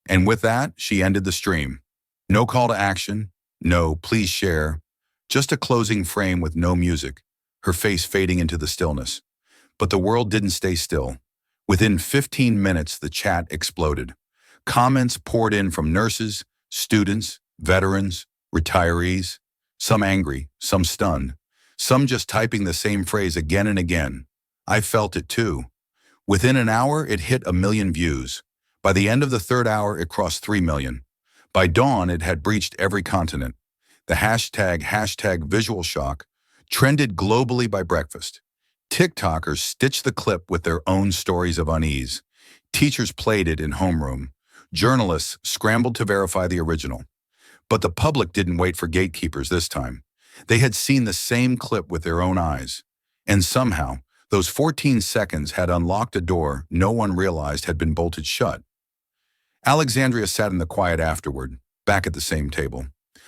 And with that, she ended the stream. No call to action, no "please share," just a closing frame with no music, her face fading into the stillness. But the world didn't stay still. Within 15 minutes, the chat exploded. Comments poured in from nurses, students, veterans, retirees, some angry, some stunned, some just typing the same phrase again and again. I felt it too. Within an hour, it hit 1 million views. By the end of the third hour, it crossed 3 million. By dawn, it had breached every continent. The hashtag visual shock trended globally by breakfast. TikTokers stitched the clip with their own stories of unease. Teachers played it in homeroom. Journalists scrambled to verify the original. But the public didn't wait for gatekeepers this time. They had seen the same clip with their own eyes. And somehow, those 14 seconds had unlocked a door no one realized had been bolted shut. Alexandria sat in the quiet afterward, back at the same table.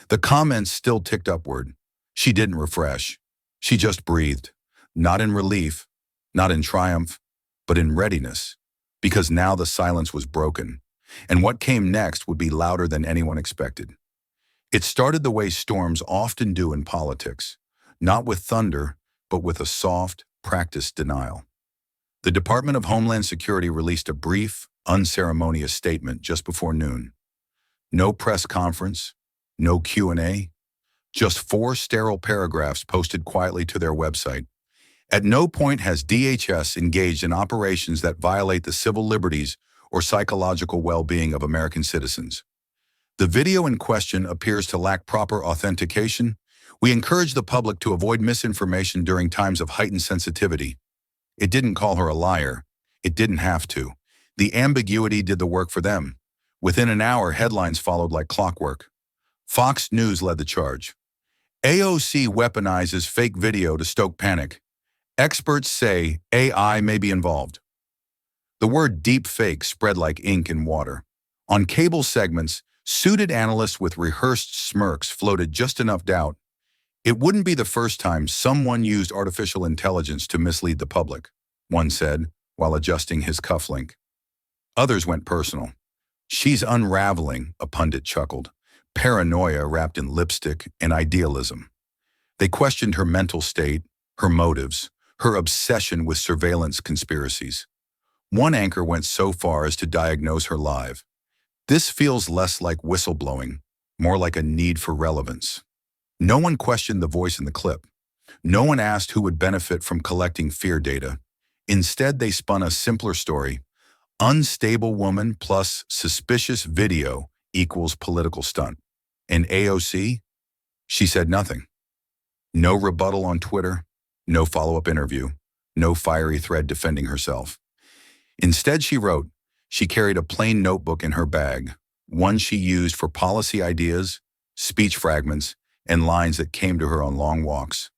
The comments still ticked upward. She didn't refresh. She just breathed. Not in relief, not in triumph, but in readiness. Because now the silence was broken. And what came next would be louder than anyone expected. It started the way storms often do in politics. Not with thunder, but with a soft, practiced denial. The Department of Homeland Security released a brief, unceremonious statement just before noon. No press conference, no Q&A, just 4 sterile paragraphs posted quietly to their website. At no point has DHS engaged in operations that violate the civil liberties or psychological well-being of American citizens. The video in question appears to lack proper authentication. We encourage the public to avoid misinformation during times of heightened sensitivity. It didn't call her a liar. It didn't have to. The ambiguity did the work for them. Within an hour, headlines followed like clockwork. Fox News led the charge. AOC weaponizes fake video to stoke panic. Experts say AI may be involved. The word deep fake spread like ink in water. On cable segments, suited analysts with rehearsed smirks floated just enough doubt. It wouldn't be the first time someone used artificial intelligence to mislead the public, one said, while adjusting his cufflink. Others went personal. "She's unraveling," a pundit chuckled. Paranoia wrapped in lipstick and idealism. They questioned her mental state, her motives, her obsession with surveillance conspiracies. One anchor went so far as to diagnose her live. "This feels less like whistleblowing, more like a need for relevance." No one questioned the voice in the clip. No one asked who would benefit from collecting fear data. Instead, they spun a simpler story. Unstable woman plus suspicious video equals political stunt. And AOC? She said nothing. No rebuttal on Twitter, no follow-up interview, no fiery thread defending herself. Instead, she wrote, she carried a plain notebook in her bag, one she used for policy ideas, speech fragments, and lines that came to her on long walks.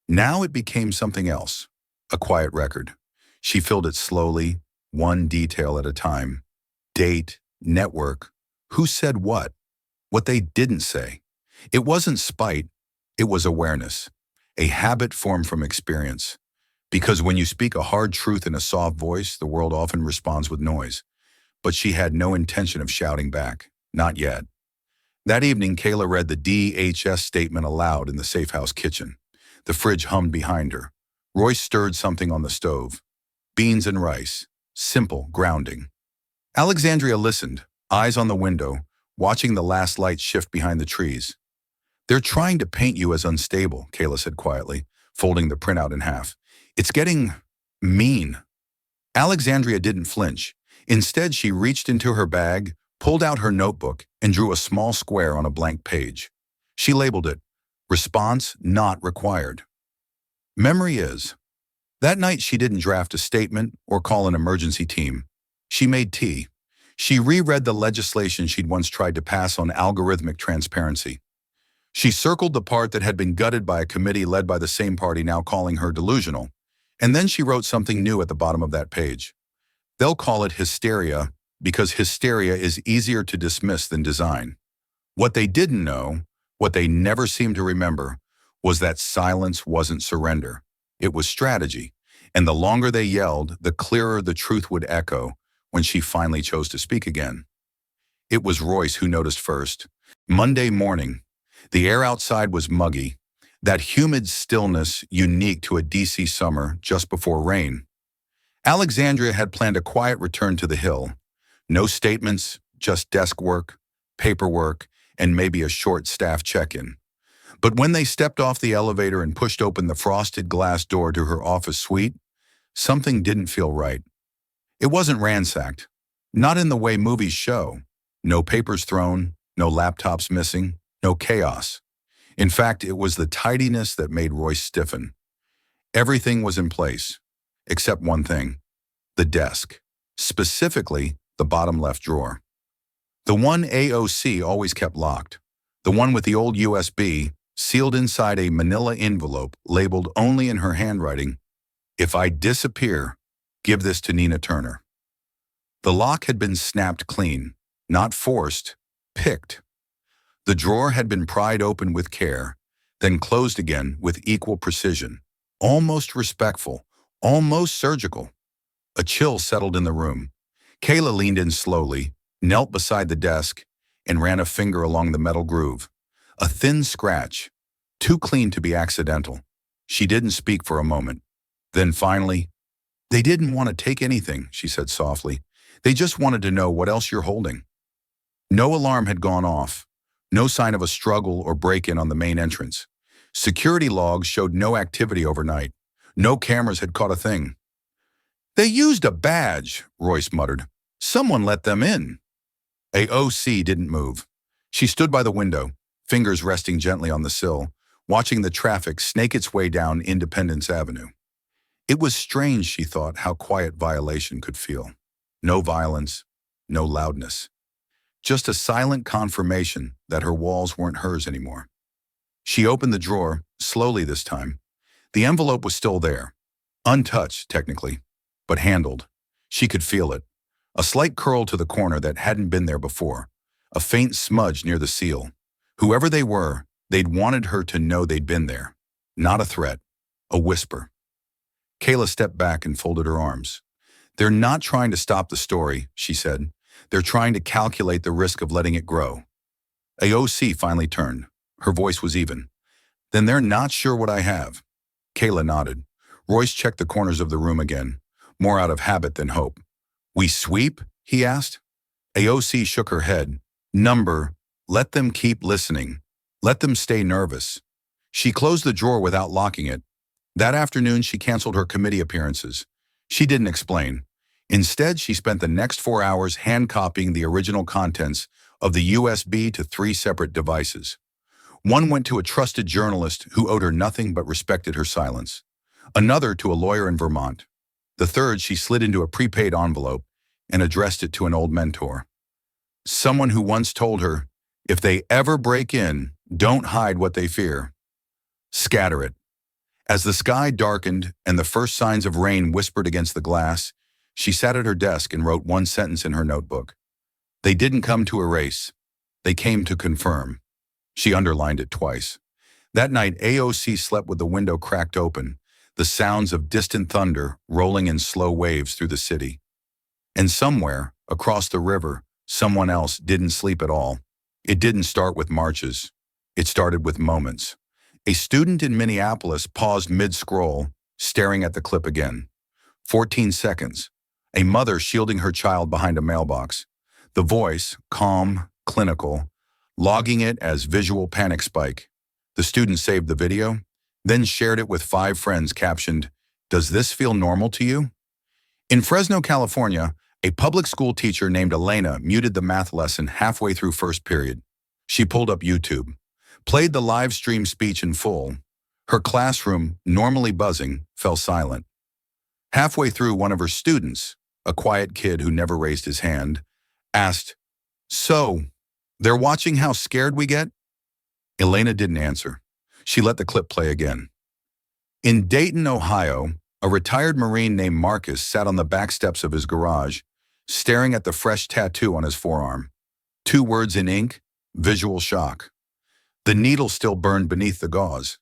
Now it became something else, a quiet record. She filled it slowly, one detail at a time. Date, network, who said what they didn't say. It wasn't spite, it was awareness, a habit formed from experience. Because when you speak a hard truth in a soft voice, the world often responds with noise. But she had no intention of shouting back, not yet. That evening, Kayla read the DHS statement aloud in the safe house kitchen. The fridge hummed behind her. Royce stirred something on the stove. Beans and rice. simple, grounding. Alexandria listened, eyes on the window, watching the last light shift behind the trees. They're trying to paint you as unstable, Kayla said quietly, folding the printout in half. It's getting mean. Alexandria didn't flinch. Instead, she reached into her bag, pulled out her notebook, and drew a small square on a blank page. She labeled it, "Response not required." Memory is. That night, she didn't draft a statement or call an emergency team. She made tea. She reread the legislation she'd once tried to pass on algorithmic transparency. She circled the part that had been gutted by a committee led by the same party now calling her delusional. And then she wrote something new at the bottom of that page. They'll call it hysteria because hysteria is easier to dismiss than design. What they didn't know, what they never seemed to remember, was that silence wasn't surrender. It was strategy. And the longer they yelled, the clearer the truth would echo when she finally chose to speak again. It was Royce who noticed first. Monday morning, the air outside was muggy, that humid stillness unique to a DC summer just before rain. Alexandria had planned a quiet return to the hill. No statements, just desk work, paperwork, and maybe a short staff check-in. But when they stepped off the elevator and pushed open the frosted glass door to her office suite, something didn't feel right. It wasn't ransacked, not in the way movies show. No papers thrown, no laptops missing, no chaos. In fact, it was the tidiness that made Royce stiffen. Everything was in place, except one thing, the desk, specifically the bottom left drawer. The one AOC always kept locked, the one with the old USB, sealed inside a manila envelope labeled only in her handwriting, "If I disappear, give this to Nina Turner." The lock had been snapped clean, not forced, picked. The drawer had been pried open with care, then closed again with equal precision, almost respectful, almost surgical. A chill settled in the room. Kayla leaned in slowly, knelt beside the desk, and ran a finger along the metal groove. A thin scratch, too clean to be accidental. She didn't speak for a moment. Then finally, "They didn't want to take anything," she said softly. "They just wanted to know what else you're holding." No alarm had gone off. No sign of a struggle or break-in on the main entrance. Security logs showed no activity overnight. No cameras had caught a thing. "They used a badge," Royce muttered. "Someone let them in." AOC didn't move. She stood by the window, fingers resting gently on the sill, watching the traffic snake its way down Independence Avenue. It was strange, she thought, how quiet violation could feel. No violence, no loudness. Just a silent confirmation that her walls weren't hers anymore. She opened the drawer, slowly this time. The envelope was still there. Untouched, technically, but handled. She could feel it. A slight curl to the corner that hadn't been there before. A faint smudge near the seal. Whoever they were, they'd wanted her to know they'd been there. Not a threat. A whisper. Kayla stepped back and folded her arms. "They're not trying to stop the story," she said. "They're trying to calculate the risk of letting it grow." AOC finally turned. Her voice was even. "Then they're not sure what I have." Kayla nodded. Royce checked the corners of the room again, more out of habit than hope. "We sweep?" he asked. AOC shook her head. "Number, let them keep listening. Let them stay nervous." She closed the drawer without locking it. That afternoon, she canceled her committee appearances. She didn't explain. Instead, she spent the next 4 hours hand-copying the original contents of the USB to 3 separate devices. One went to a trusted journalist who owed her nothing but respected her silence. Another to a lawyer in Vermont. The third she slid into a prepaid envelope and addressed it to an old mentor. Someone who once told her, "If they ever break in, don't hide what they fear. Scatter it." As the sky darkened and the first signs of rain whispered against the glass, she sat at her desk and wrote one sentence in her notebook. They didn't come to erase. They came to confirm. She underlined it twice. That night, AOC slept with the window cracked open, the sounds of distant thunder rolling in slow waves through the city. And somewhere, across the river, someone else didn't sleep at all. It didn't start with marches. It started with moments. A student in Minneapolis paused mid-scroll, staring at the clip again. 14 seconds. A mother shielding her child behind a mailbox. The voice, calm, clinical, logging it as visual panic spike. The student saved the video, then shared it with 5 friends captioned, "Does this feel normal to you?" In Fresno, California, a public school teacher named Elena muted the math lesson halfway through first period. She pulled up YouTube, played the live stream speech in full. Her classroom, normally buzzing, fell silent. Halfway through, one of her students, a quiet kid who never raised his hand, asked, "So, they're watching how scared we get?" Elena didn't answer. She let the clip play again. In Dayton, Ohio, a retired Marine named Marcus sat on the back steps of his garage, staring at the fresh tattoo on his forearm. 2 words in ink, visual shock. The needle still burned beneath the gauze.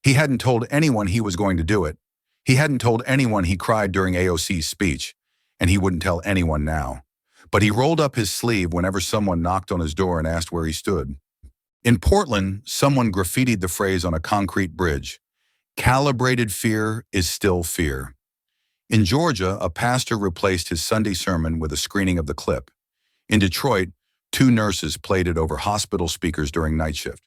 He hadn't told anyone he was going to do it. He hadn't told anyone he cried during AOC's speech, and he wouldn't tell anyone now. But he rolled up his sleeve whenever someone knocked on his door and asked where he stood. In Portland, someone graffitied the phrase on a concrete bridge, "Calibrated fear is still fear." In Georgia, a pastor replaced his Sunday sermon with a screening of the clip. In Detroit, 2 nurses played it over hospital speakers during night shift.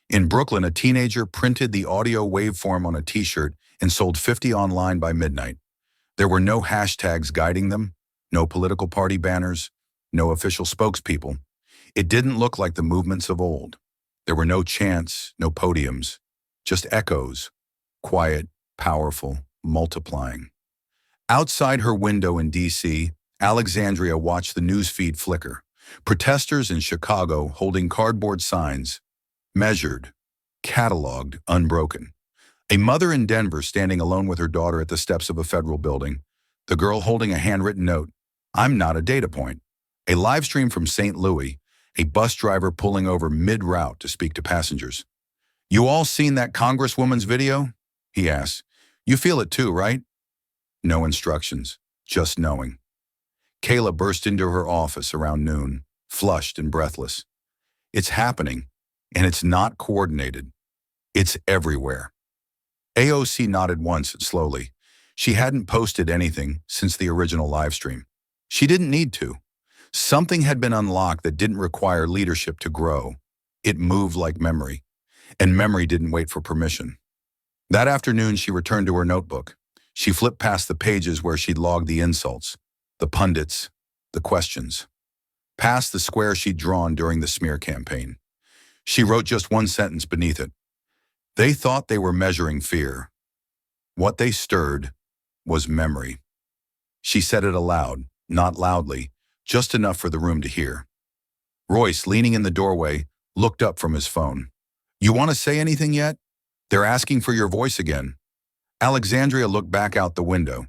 In Brooklyn, a teenager printed the audio waveform on a t-shirt and sold 50 online by midnight. There were no hashtags guiding them, no political party banners, no official spokespeople. It didn't look like the movements of old. There were no chants, no podiums, just echoes, quiet, powerful, multiplying. Outside her window in D.C., Alexandria watched the news feed flicker. Protesters in Chicago holding cardboard signs, measured, cataloged, unbroken. A mother in Denver standing alone with her daughter at the steps of a federal building, the girl holding a handwritten note, "I'm not a data point." A live stream from St. Louis, a bus driver pulling over mid-route to speak to passengers. "You all seen that Congresswoman's video?" he asked. "You feel it too, right?" No instructions, just knowing. Kayla burst into her office around noon, flushed and breathless. It's happening, and it's not coordinated. It's everywhere. AOC nodded once slowly. She hadn't posted anything since the original livestream. She didn't need to. Something had been unlocked that didn't require leadership to grow. It moved like memory, and memory didn't wait for permission. That afternoon, she returned to her notebook. She flipped past the pages where she'd logged the insults, the pundits, the questions, past the square she'd drawn during the smear campaign. She wrote just one sentence beneath it. They thought they were measuring fear. What they stirred was memory. She said it aloud, not loudly, just enough for the room to hear. Royce, leaning in the doorway, looked up from his phone. "You want to say anything yet? They're asking for your voice again." Alexandria looked back out the window.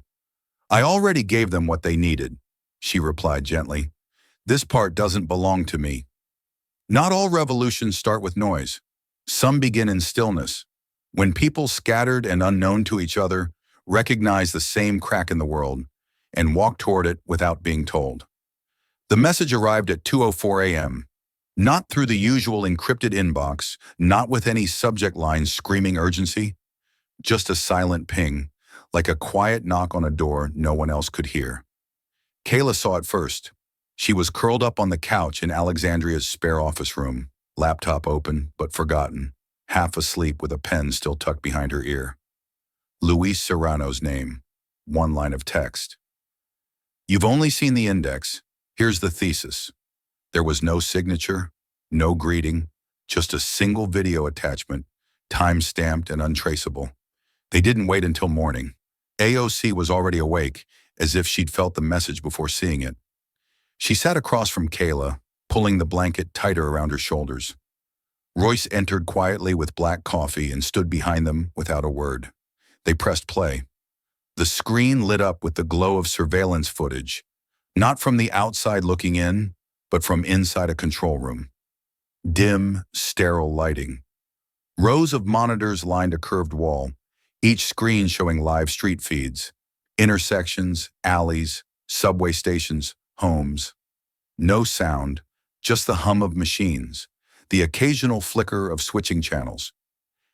"I already gave them what they needed," she replied gently. "This part doesn't belong to me." Not all revolutions start with noise. Some begin in stillness. When people scattered and unknown to each other recognize the same crack in the world and walk toward it without being told. The message arrived at 2:04 a.m., not through the usual encrypted inbox, not with any subject line screaming urgency, just a silent ping, like a quiet knock on a door no one else could hear. Kayla saw it first. She was curled up on the couch in Alexandria's spare office room, laptop open but forgotten, half asleep with a pen still tucked behind her ear. Luis Serrano's name, 1 line of text. "You've only seen the index. Here's the thesis." There was no signature, no greeting, just a single video attachment, time-stamped and untraceable. They didn't wait until morning. AOC was already awake, as if she'd felt the message before seeing it. She sat across from Kayla, pulling the blanket tighter around her shoulders. Royce entered quietly with black coffee and stood behind them without a word. They pressed play. The screen lit up with the glow of surveillance footage, not from the outside looking in, but from inside a control room. Dim, sterile lighting. Rows of monitors lined a curved wall, each screen showing live street feeds, intersections, alleys, subway stations, homes. No sound, just the hum of machines, the occasional flicker of switching channels.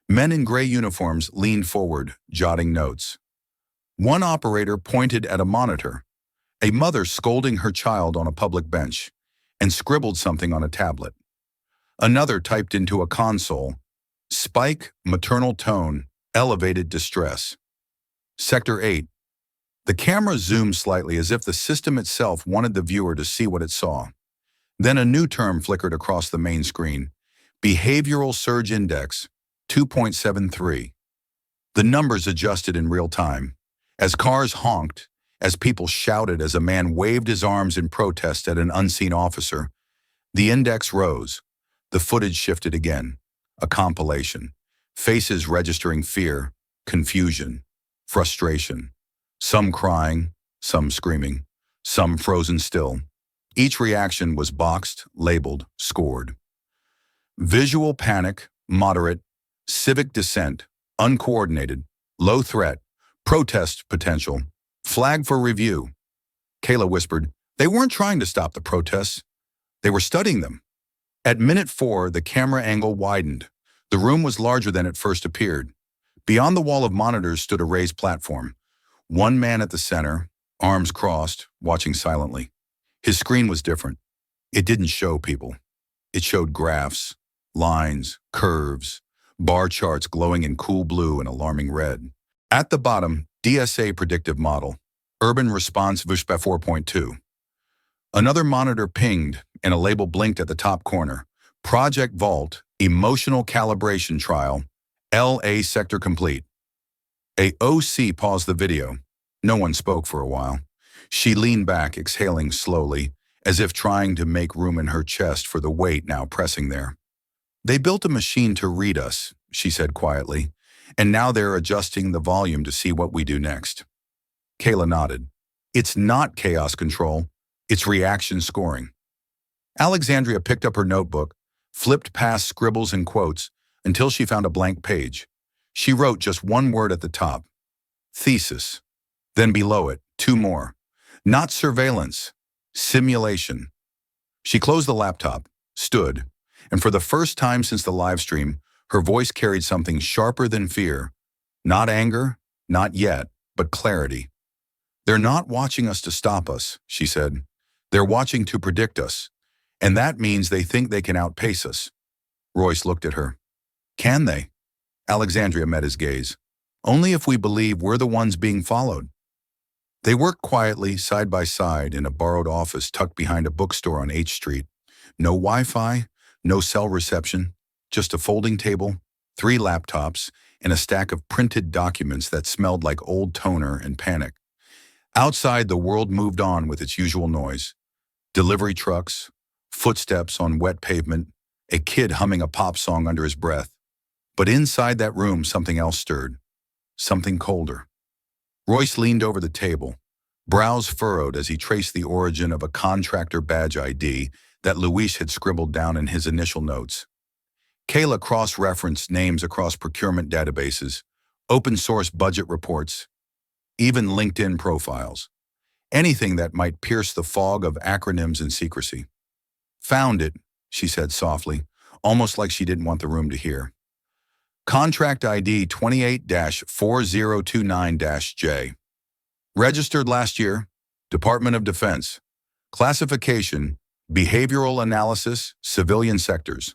Men in gray uniforms leaned forward, jotting notes. One operator pointed at a monitor. A mother scolding her child on a public bench and scribbled something on a tablet. Another typed into a console, spike, maternal tone, elevated distress. Sector 8. The camera zoomed slightly as if the system itself wanted the viewer to see what it saw. Then a new term flickered across the main screen. Behavioral Surge Index, 2.73. The numbers adjusted in real time. As cars honked, as people shouted, as a man waved his arms in protest at an unseen officer, the index rose. The footage shifted again. A compilation. Faces registering fear, confusion, frustration. Some crying, some screaming, some frozen still. Each reaction was boxed, labeled, scored. Visual panic, moderate, civic dissent, uncoordinated, low threat, protest potential, flag for review. Kayla whispered, they weren't trying to stop the protests. They were studying them. At minute 4, the camera angle widened. The room was larger than it first appeared. Beyond the wall of monitors stood a raised platform. One man at the center, arms crossed, watching silently. His screen was different. It didn't show people. It showed graphs, lines, curves, bar charts glowing in cool blue and alarming red. At the bottom, DSA predictive model, urban response VSHPA 4.2. Another monitor pinged and a label blinked at the top corner. Project Vault, Emotional Calibration Trial, LA Sector Complete. AOC paused the video. No one spoke for a while. She leaned back, exhaling slowly, as if trying to make room in her chest for the weight now pressing there. They built a machine to read us, she said quietly, and now they're adjusting the volume to see what we do next. Kayla nodded. It's not chaos control, it's reaction scoring. Alexandria picked up her notebook, flipped past scribbles and quotes until she found a blank page. She wrote just one word at the top. Thesis. Then below it, 2 more. Not surveillance, simulation. She closed the laptop, stood, and for the first time since the live stream, her voice carried something sharper than fear. Not anger, not yet, but clarity. They're not watching us to stop us, she said. They're watching to predict us. And that means they think they can outpace us. Royce looked at her. Can they? Alexandria met his gaze. Only if we believe we're the ones being followed. They worked quietly, side by side, in a borrowed office tucked behind a bookstore on H Street. No Wi-Fi, no cell reception, just a folding table, 3 laptops, and a stack of printed documents that smelled like old toner and panic. Outside, the world moved on with its usual noise. Delivery trucks, footsteps on wet pavement, a kid humming a pop song under his breath. But inside that room, something else stirred. Something colder. Royce leaned over the table, brows furrowed as he traced the origin of a contractor badge ID that Luis had scribbled down in his initial notes. Kayla cross-referenced names across procurement databases, open-source budget reports, even LinkedIn profiles. Anything that might pierce the fog of acronyms and secrecy. Found it, she said softly, almost like she didn't want the room to hear. Contract ID 28-4029-J. Registered last year, Department of Defense. Classification, Behavioral Analysis, Civilian Sectors.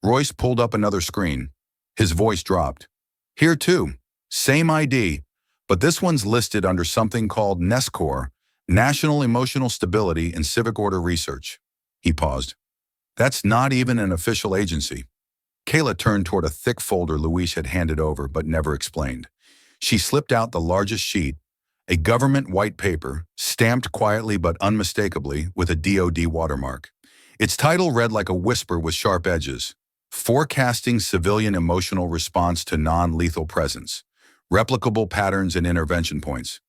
Royce pulled up another screen. His voice dropped. Here too, same ID, but this one's listed under something called NESCOR, National Emotional Stability and Civic Order Research. He paused. That's not even an official agency. Kayla turned toward a thick folder Luis had handed over but never explained. She slipped out the largest sheet, a government white paper, stamped quietly but unmistakably with a DoD watermark. Its title read like a whisper with sharp edges. Forecasting Civilian Emotional Response to Non-Lethal Presence. Replicable Patterns and Intervention Points.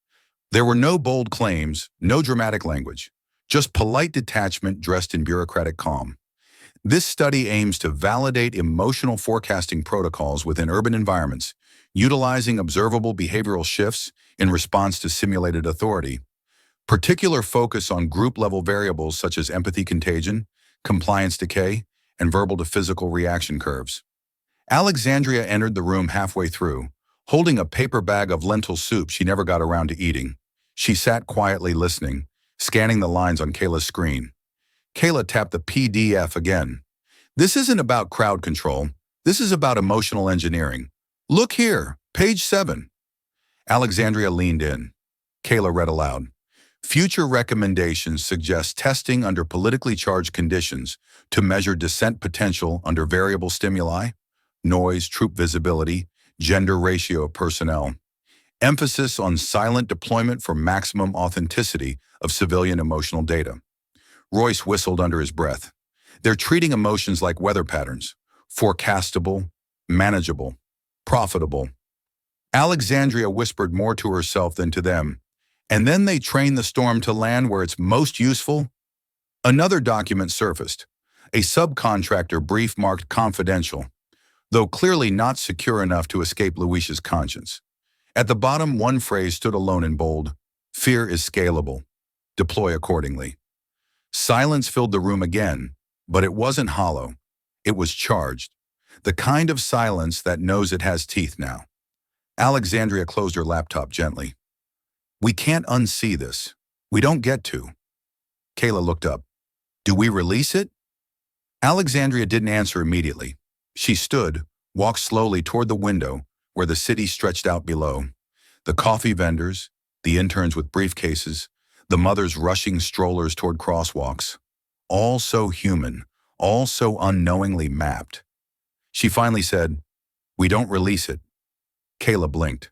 There were no bold claims, no dramatic language, just polite detachment dressed in bureaucratic calm. This study aims to validate emotional forecasting protocols within urban environments, utilizing observable behavioral shifts in response to simulated authority. Particular focus on group-level variables such as empathy contagion, compliance decay, and verbal to physical reaction curves. Alexandria entered the room halfway through, holding a paper bag of lentil soup she never got around to eating. She sat quietly listening, scanning the lines on Kayla's screen. Kayla tapped the PDF again. This isn't about crowd control. This is about emotional engineering. Look here, page 7. Alexandria leaned in. Kayla read aloud. Future recommendations suggest testing under politically charged conditions to measure dissent potential under variable stimuli, noise, troop visibility, gender ratio of personnel. Emphasis on silent deployment for maximum authenticity of civilian emotional data. Royce whistled under his breath. They're treating emotions like weather patterns, forecastable, manageable, profitable. Alexandria whispered more to herself than to them. And then they train the storm to land where it's most useful? Another document surfaced, a subcontractor brief marked confidential, though clearly not secure enough to escape Luisha's conscience. At the bottom, one phrase stood alone in bold: fear is scalable. Deploy accordingly. Silence filled the room again, but it wasn't hollow. It was charged. The kind of silence that knows it has teeth now. Alexandria closed her laptop gently. We can't unsee this. We don't get to. Kayla looked up. Do we release it? Alexandria didn't answer immediately. She stood, walked slowly toward the window where the city stretched out below. The coffee vendors, the interns with briefcases, the mothers rushing strollers toward crosswalks. All so human, all so unknowingly mapped. She finally said, we don't release it. Kayla blinked.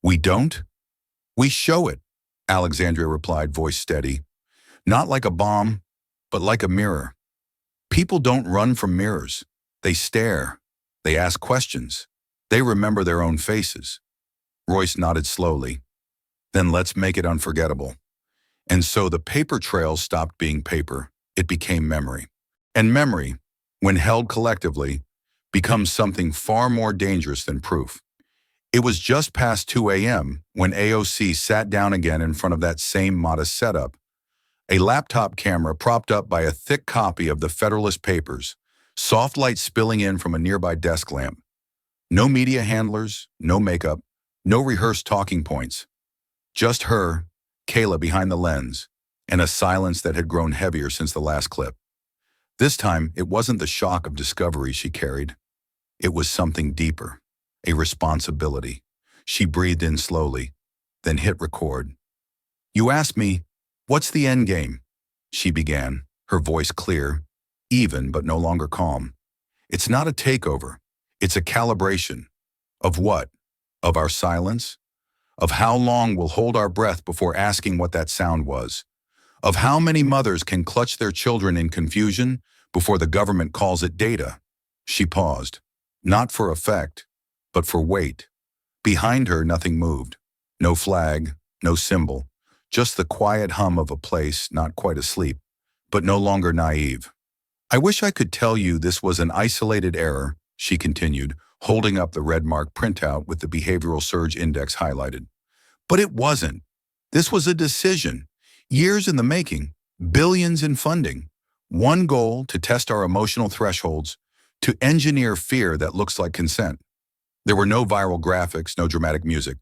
We don't? We show it, Alexandria replied, voice steady. Not like a bomb, but like a mirror. People don't run from mirrors. They stare. They ask questions. They remember their own faces. Royce nodded slowly. Then let's make it unforgettable. And so the paper trail stopped being paper. It became memory. And memory, when held collectively, becomes something far more dangerous than proof. It was just past 2 a.m. when AOC sat down again in front of that same modest setup, a laptop camera propped up by a thick copy of the Federalist Papers, soft light spilling in from a nearby desk lamp. No media handlers, no makeup, no rehearsed talking points. Just her, Kayla behind the lens, and a silence that had grown heavier since the last clip. This time, it wasn't the shock of discovery she carried. It was something deeper. A responsibility. She breathed in slowly, then hit record. You asked me, what's the end game? She began, her voice clear, even but no longer calm. It's not a takeover. It's a calibration. Of what? Of our silence? Of how long we'll hold our breath before asking what that sound was? Of how many mothers can clutch their children in confusion before the government calls it data? She paused, not for effect, but for weight. Behind her, nothing moved. No flag, no symbol, just the quiet hum of a place not quite asleep, but no longer naive. I wish I could tell you this was an isolated error, she continued, holding up the red-marked printout with the behavioral surge index highlighted. But it wasn't. This was a decision. Years in the making, billions in funding. One goal: to test our emotional thresholds, to engineer fear that looks like consent. There were no viral graphics, no dramatic music,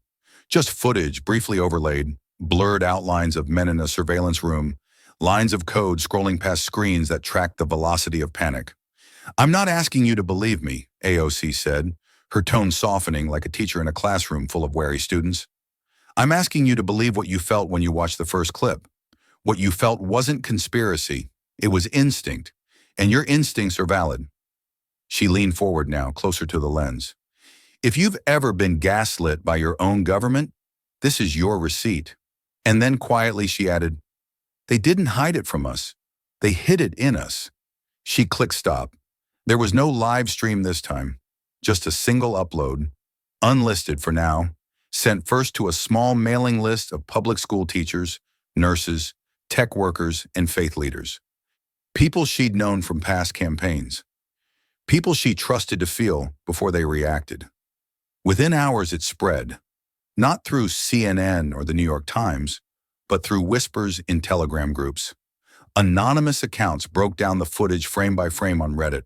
just footage briefly overlaid, blurred outlines of men in a surveillance room, lines of code scrolling past screens that tracked the velocity of panic. I'm not asking you to believe me, AOC said, her tone softening like a teacher in a classroom full of wary students. I'm asking you to believe what you felt when you watched the first clip. What you felt wasn't conspiracy, it was instinct, and your instincts are valid. She leaned forward now, closer to the lens. If you've ever been gaslit by your own government, this is your receipt. And then quietly she added, they didn't hide it from us. They hid it in us. She clicked stop. There was no live stream this time, just a single upload, unlisted for now, sent first to a small mailing list of public school teachers, nurses, tech workers, and faith leaders. People she'd known from past campaigns. People she trusted to feel before they reacted. Within hours it spread, not through CNN or the New York Times, but through whispers in Telegram groups. Anonymous accounts broke down the footage frame by frame on Reddit.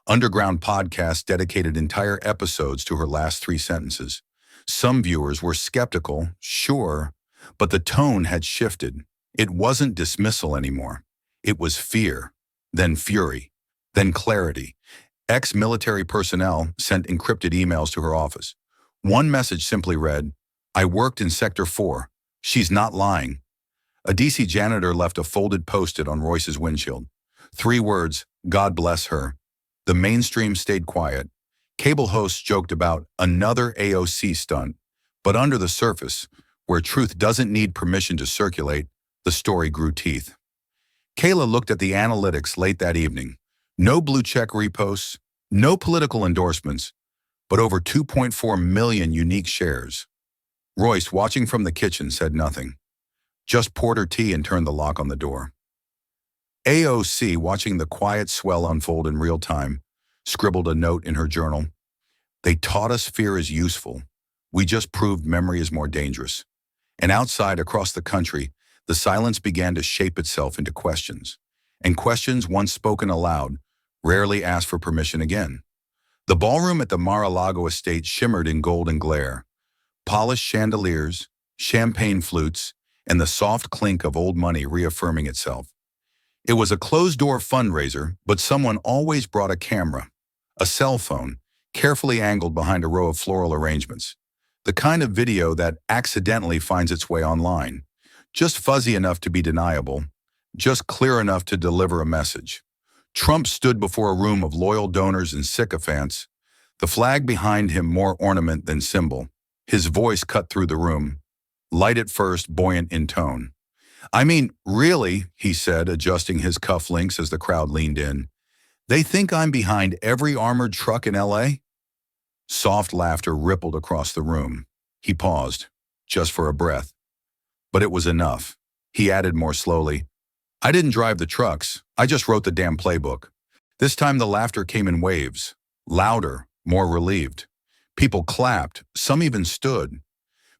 Underground podcasts dedicated entire episodes to her last 3 sentences. Some viewers were skeptical, sure, But the tone had shifted. It wasn't dismissal anymore. It was fear, then fury, then clarity. Ex-military personnel sent encrypted emails to her office. One message simply read, "I worked in Sector 4. She's not lying." A DC janitor left a folded post-it on Royce's windshield. 3 words, "God bless her." The mainstream stayed quiet. Cable hosts joked about another AOC stunt, but under the surface, where truth doesn't need permission to circulate, the story grew teeth. Kayla looked at the analytics late that evening. No blue-check reposts, no political endorsements, but over 2.4 million unique shares. Royce, watching from the kitchen, said nothing. Just poured her tea and turned the lock on the door. AOC, watching the quiet swell unfold in real time, scribbled a note in her journal. "They taught us fear is useful. We just proved memory is more dangerous." And outside, across the country, the silence began to shape itself into questions. And questions once spoken aloud rarely asked for permission again. The ballroom at the Mar-a-Lago estate shimmered in golden glare. Polished chandeliers, champagne flutes, and the soft clink of old money reaffirming itself. It was a closed-door fundraiser, but someone always brought a camera, a cell phone, carefully angled behind a row of floral arrangements. The kind of video that accidentally finds its way online. Just fuzzy enough to be deniable, just clear enough to deliver a message. Trump stood before a room of loyal donors and sycophants, the flag behind him more ornament than symbol. His voice cut through the room, light at first, buoyant in tone. "I mean, really," he said, adjusting his cufflinks as the crowd leaned in. "They think I'm behind every armored truck in LA?" Soft laughter rippled across the room. He paused, just for a breath. But it was enough. He added more slowly, "I didn't drive the trucks. I just wrote the damn playbook." This time the laughter came in waves, louder, more relieved. People clapped, some even stood.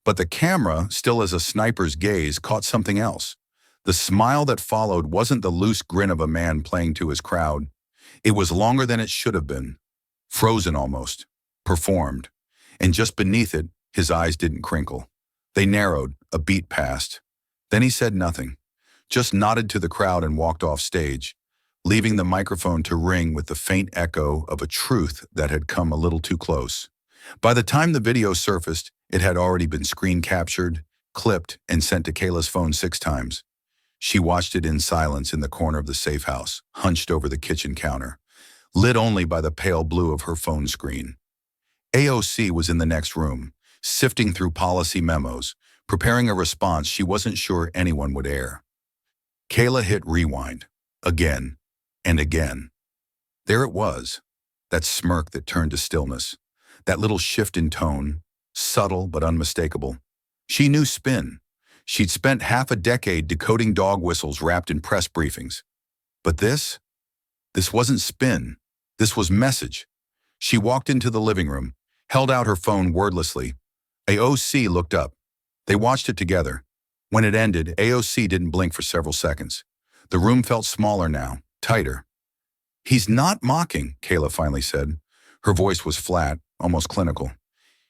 But the camera, still as a sniper's gaze, caught something else. The smile that followed wasn't the loose grin of a man playing to his crowd. It was longer than it should have been. Frozen almost. Performed. And just beneath it, his eyes didn't crinkle. They narrowed, a beat passed. Then he said nothing. Just nodded to the crowd and walked off stage, leaving the microphone to ring with the faint echo of a truth that had come a little too close. By the time the video surfaced, it had already been screen captured, clipped, and sent to Kayla's phone 6 times. She watched it in silence in the corner of the safe house, hunched over the kitchen counter, lit only by the pale blue of her phone screen. AOC was in the next room, sifting through policy memos, preparing a response she wasn't sure anyone would air. Kayla hit rewind, again and again. There it was, that smirk that turned to stillness, that little shift in tone, subtle but unmistakable. She knew spin. She'd spent half a decade decoding dog whistles wrapped in press briefings. But this wasn't spin. This was message. She walked into the living room, held out her phone wordlessly. AOC looked up. They watched it together. When it ended, AOC didn't blink for several seconds. The room felt smaller now, tighter. "He's not mocking," Kayla finally said. Her voice was flat, almost clinical.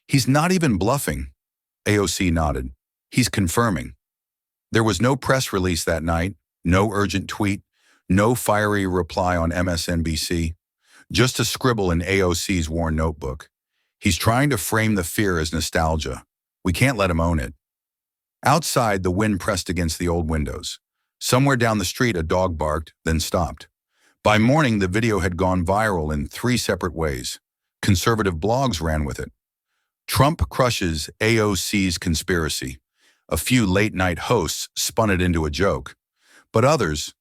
"He's not even bluffing." AOC nodded. "He's confirming." There was no press release that night, no urgent tweet, no fiery reply on MSNBC, just a scribble in AOC's worn notebook. "He's trying to frame the fear as nostalgia. We can't let him own it." Outside, the wind pressed against the old windows. Somewhere down the street, a dog barked, then stopped. By morning, the video had gone viral in 3 separate ways. Conservative blogs ran with it. Trump crushes AOC's conspiracy. A few late-night hosts spun it into a joke. But others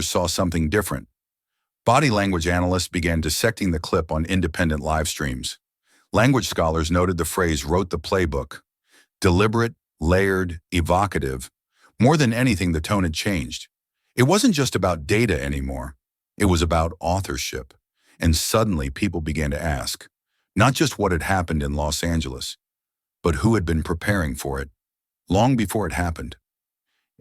saw something different. Body language analysts began dissecting the clip on independent live streams. Language scholars noted the phrase "wrote the playbook." Deliberate, layered, evocative. More than anything, the tone had changed. It wasn't just about data anymore. It was about authorship. And suddenly people began to ask, not just what had happened in Los Angeles, but who had been preparing for it, long before it happened.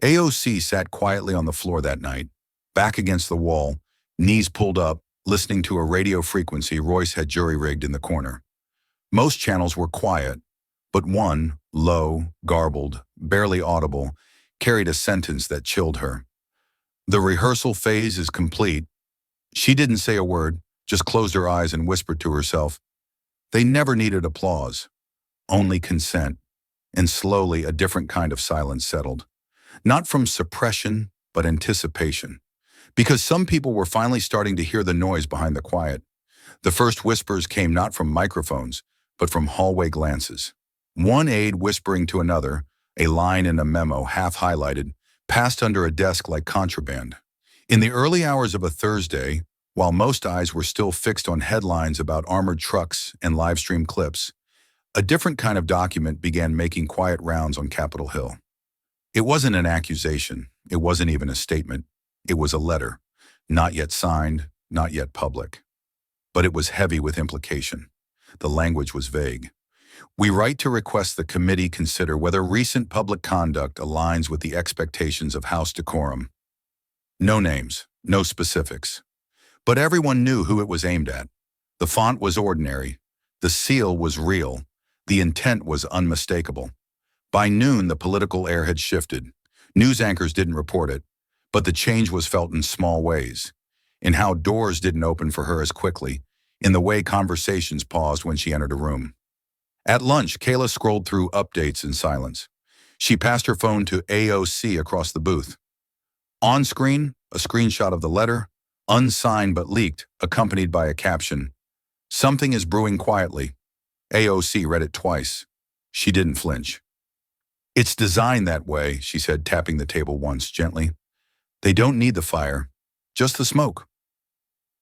AOC sat quietly on the floor that night, back against the wall, knees pulled up, listening to a radio frequency Royce had jury-rigged in the corner. Most channels were quiet, but one, low, garbled, barely audible, carried a sentence that chilled her. The rehearsal phase is complete. She didn't say a word, just closed her eyes and whispered to herself. They never needed applause, only consent, and slowly a different kind of silence settled. Not from suppression, but anticipation. Because some people were finally starting to hear the noise behind the quiet. The first whispers came not from microphones, but from hallway glances. One aide whispering to another, a line in a memo half highlighted, passed under a desk like contraband. In the early hours of a Thursday, while most eyes were still fixed on headlines about armored trucks and live-stream clips, a different kind of document began making quiet rounds on Capitol Hill. It wasn't an accusation. It wasn't even a statement. It was a letter, not yet signed, not yet public. But it was heavy with implication. The language was vague. We write to request the committee consider whether recent public conduct aligns with the expectations of House decorum. No names, no specifics. But everyone knew who it was aimed at. The font was ordinary. The seal was real. The intent was unmistakable. By noon, the political air had shifted. News anchors didn't report it, but the change was felt in small ways. In how doors didn't open for her as quickly, in the way conversations paused when she entered a room. At lunch, Kayla scrolled through updates in silence. She passed her phone to AOC across the booth. On screen, a screenshot of the letter, unsigned but leaked, accompanied by a caption. Something is brewing quietly. AOC read it twice. She didn't flinch. It's designed that way, she said, tapping the table once gently. They don't need the fire, just the smoke.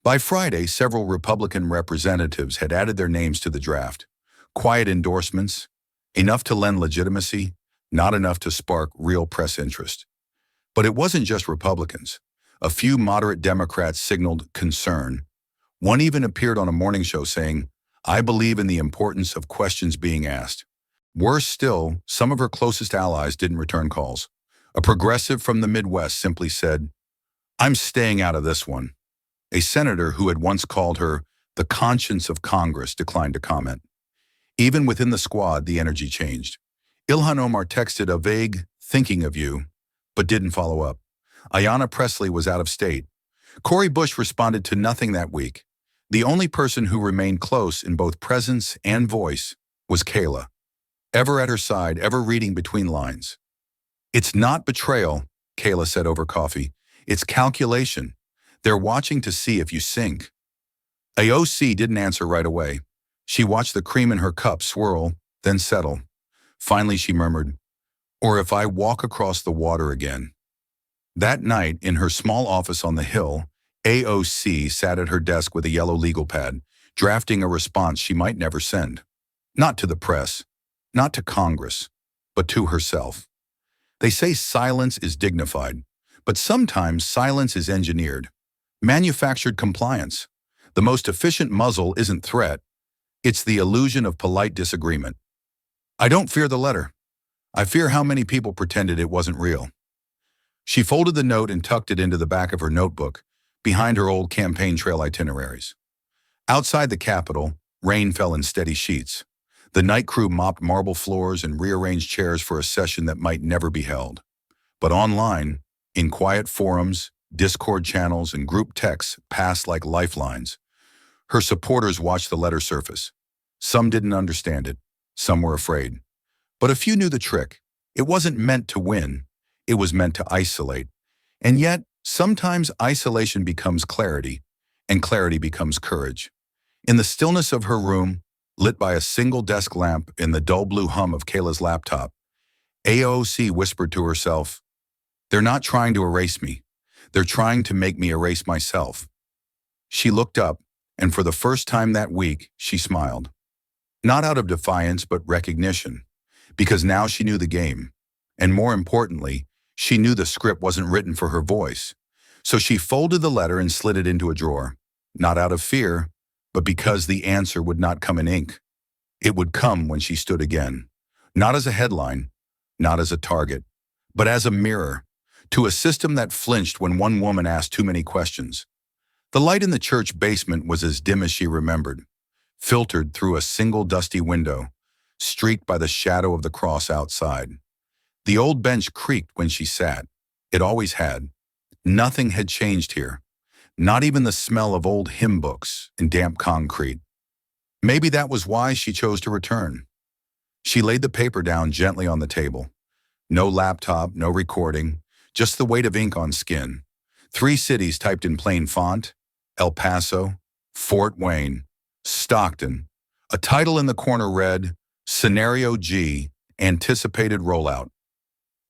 By Friday, several Republican representatives had added their names to the draft. Quiet endorsements, enough to lend legitimacy, not enough to spark real press interest. But it wasn't just Republicans. A few moderate Democrats signaled concern. One even appeared on a morning show saying, I believe in the importance of questions being asked. Worse still, some of her closest allies didn't return calls. A progressive from the Midwest simply said, I'm staying out of this one. A senator who had once called her the conscience of Congress declined to comment. Even within the squad, the energy changed. Ilhan Omar texted a vague, thinking of you, but didn't follow up. Ayanna Pressley was out of state. Cori Bush responded to nothing that week. The only person who remained close in both presence and voice was Kayla, ever at her side, ever reading between lines. It's not betrayal, Kayla said over coffee. It's calculation. They're watching to see if you sink. AOC didn't answer right away. She watched the cream in her cup swirl, then settle. Finally, she murmured, or if I walk across the water again. That night, in her small office on the Hill, AOC sat at her desk with a yellow legal pad, drafting a response she might never send. Not to the press, not to Congress, but to herself. They say silence is dignified, but sometimes silence is engineered. Manufactured compliance. The most efficient muzzle isn't threat. It's the illusion of polite disagreement. I don't fear the letter. I fear how many people pretended it wasn't real. She folded the note and tucked it into the back of her notebook, behind her old campaign trail itineraries. Outside the Capitol, rain fell in steady sheets. The night crew mopped marble floors and rearranged chairs for a session that might never be held. But online, in quiet forums, Discord channels, and group texts passed like lifelines. Her supporters watched the letter surface. Some didn't understand it. Some were afraid. But a few knew the trick. It wasn't meant to win. It was meant to isolate. And yet, sometimes isolation becomes clarity, and clarity becomes courage. In the stillness of her room, lit by a single desk lamp in the dull blue hum of Kayla's laptop, AOC whispered to herself, they're not trying to erase me. They're trying to make me erase myself. She looked up, and for the first time that week, she smiled. Not out of defiance, but recognition. Because now she knew the game. And more importantly, she knew the script wasn't written for her voice. So she folded the letter and slid it into a drawer. Not out of fear, but because the answer would not come in ink. It would come when she stood again. Not as a headline, not as a target, but as a mirror, to a system that flinched when one woman asked too many questions. The light in the church basement was as dim as she remembered, filtered through a single dusty window, streaked by the shadow of the cross outside. The old bench creaked when she sat. It always had. Nothing had changed here. Not even the smell of old hymn books and damp concrete. Maybe that was why she chose to return. She laid the paper down gently on the table. No laptop, no recording, just the weight of ink on skin. 3 cities typed in plain font: El Paso, Fort Wayne, Stockton. A title in the corner read, Scenario G, Anticipated Rollout.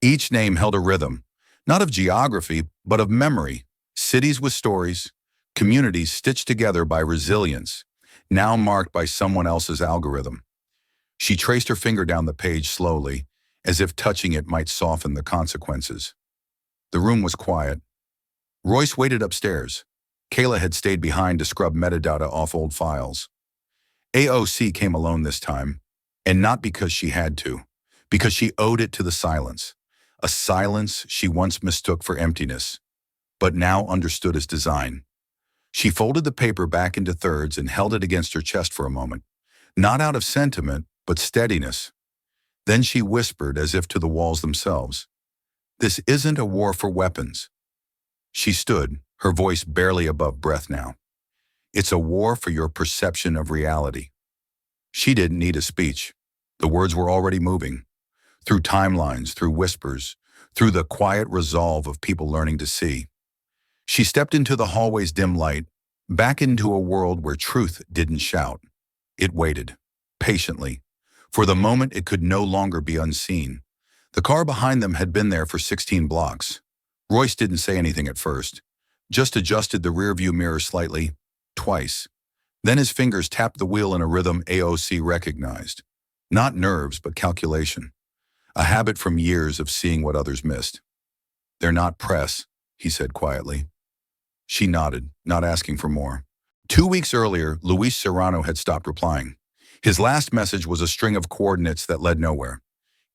Each name held a rhythm, not of geography, but of memory. Cities with stories, communities stitched together by resilience, now marked by someone else's algorithm. She traced her finger down the page slowly, as if touching it might soften the consequences. The room was quiet. Royce waited upstairs. Kayla had stayed behind to scrub metadata off old files. AOC came alone this time, and not because she had to, because she owed it to the silence. A silence she once mistook for emptiness, but now understood as design. She folded the paper back into thirds and held it against her chest for a moment, not out of sentiment, but steadiness. Then she whispered as if to the walls themselves, "This isn't a war for weapons." She stood, her voice barely above breath now. "It's a war for your perception of reality." She didn't need a speech. The words were already moving. Through timelines, through whispers, through the quiet resolve of people learning to see. She stepped into the hallway's dim light, back into a world where truth didn't shout. It waited, patiently, for the moment it could no longer be unseen. The car behind them had been there for 16 blocks. Royce didn't say anything at first, just adjusted the rearview mirror slightly, twice. Then his fingers tapped the wheel in a rhythm AOC recognized. Not nerves, but calculation. A habit from years of seeing what others missed. "They're not press," he said quietly. She nodded, not asking for more. 2 weeks earlier, Luis Serrano had stopped replying. His last message was a string of coordinates that led nowhere.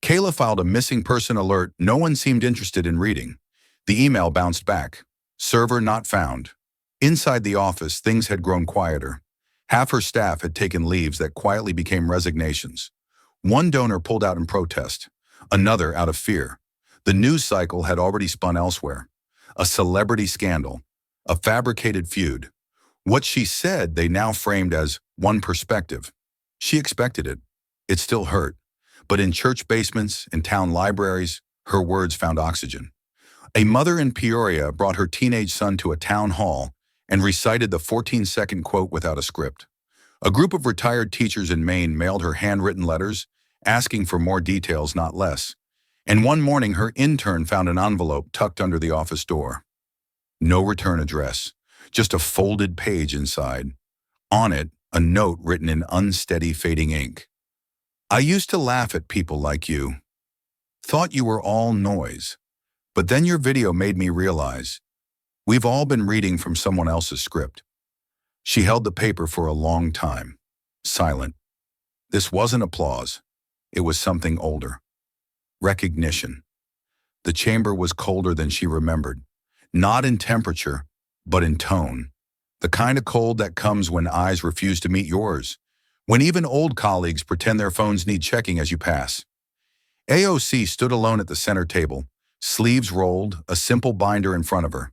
Kayla filed a missing person alert no one seemed interested in reading. The email bounced back. Server not found. Inside the office, things had grown quieter. Half her staff had taken leaves that quietly became resignations. One donor pulled out in protest, another out of fear. The news cycle had already spun elsewhere. A celebrity scandal, a fabricated feud. What she said they now framed as one perspective. She expected it. It still hurt. But in church basements and town libraries, her words found oxygen. A mother in Peoria brought her teenage son to a town hall and recited the 14-second quote without a script. A group of retired teachers in Maine mailed her handwritten letters, asking for more details, not less. And one morning, her intern found an envelope tucked under the office door. No return address, just a folded page inside. On it, a note written in unsteady, fading ink. "I used to laugh at people like you. Thought you were all noise. But then your video made me realize we've all been reading from someone else's script." She held the paper for a long time, silent. This wasn't applause. It was something older. Recognition. The chamber was colder than she remembered. Not in temperature, but in tone. The kind of cold that comes when eyes refuse to meet yours. When even old colleagues pretend their phones need checking as you pass. AOC stood alone at the center table, sleeves rolled, a simple binder in front of her.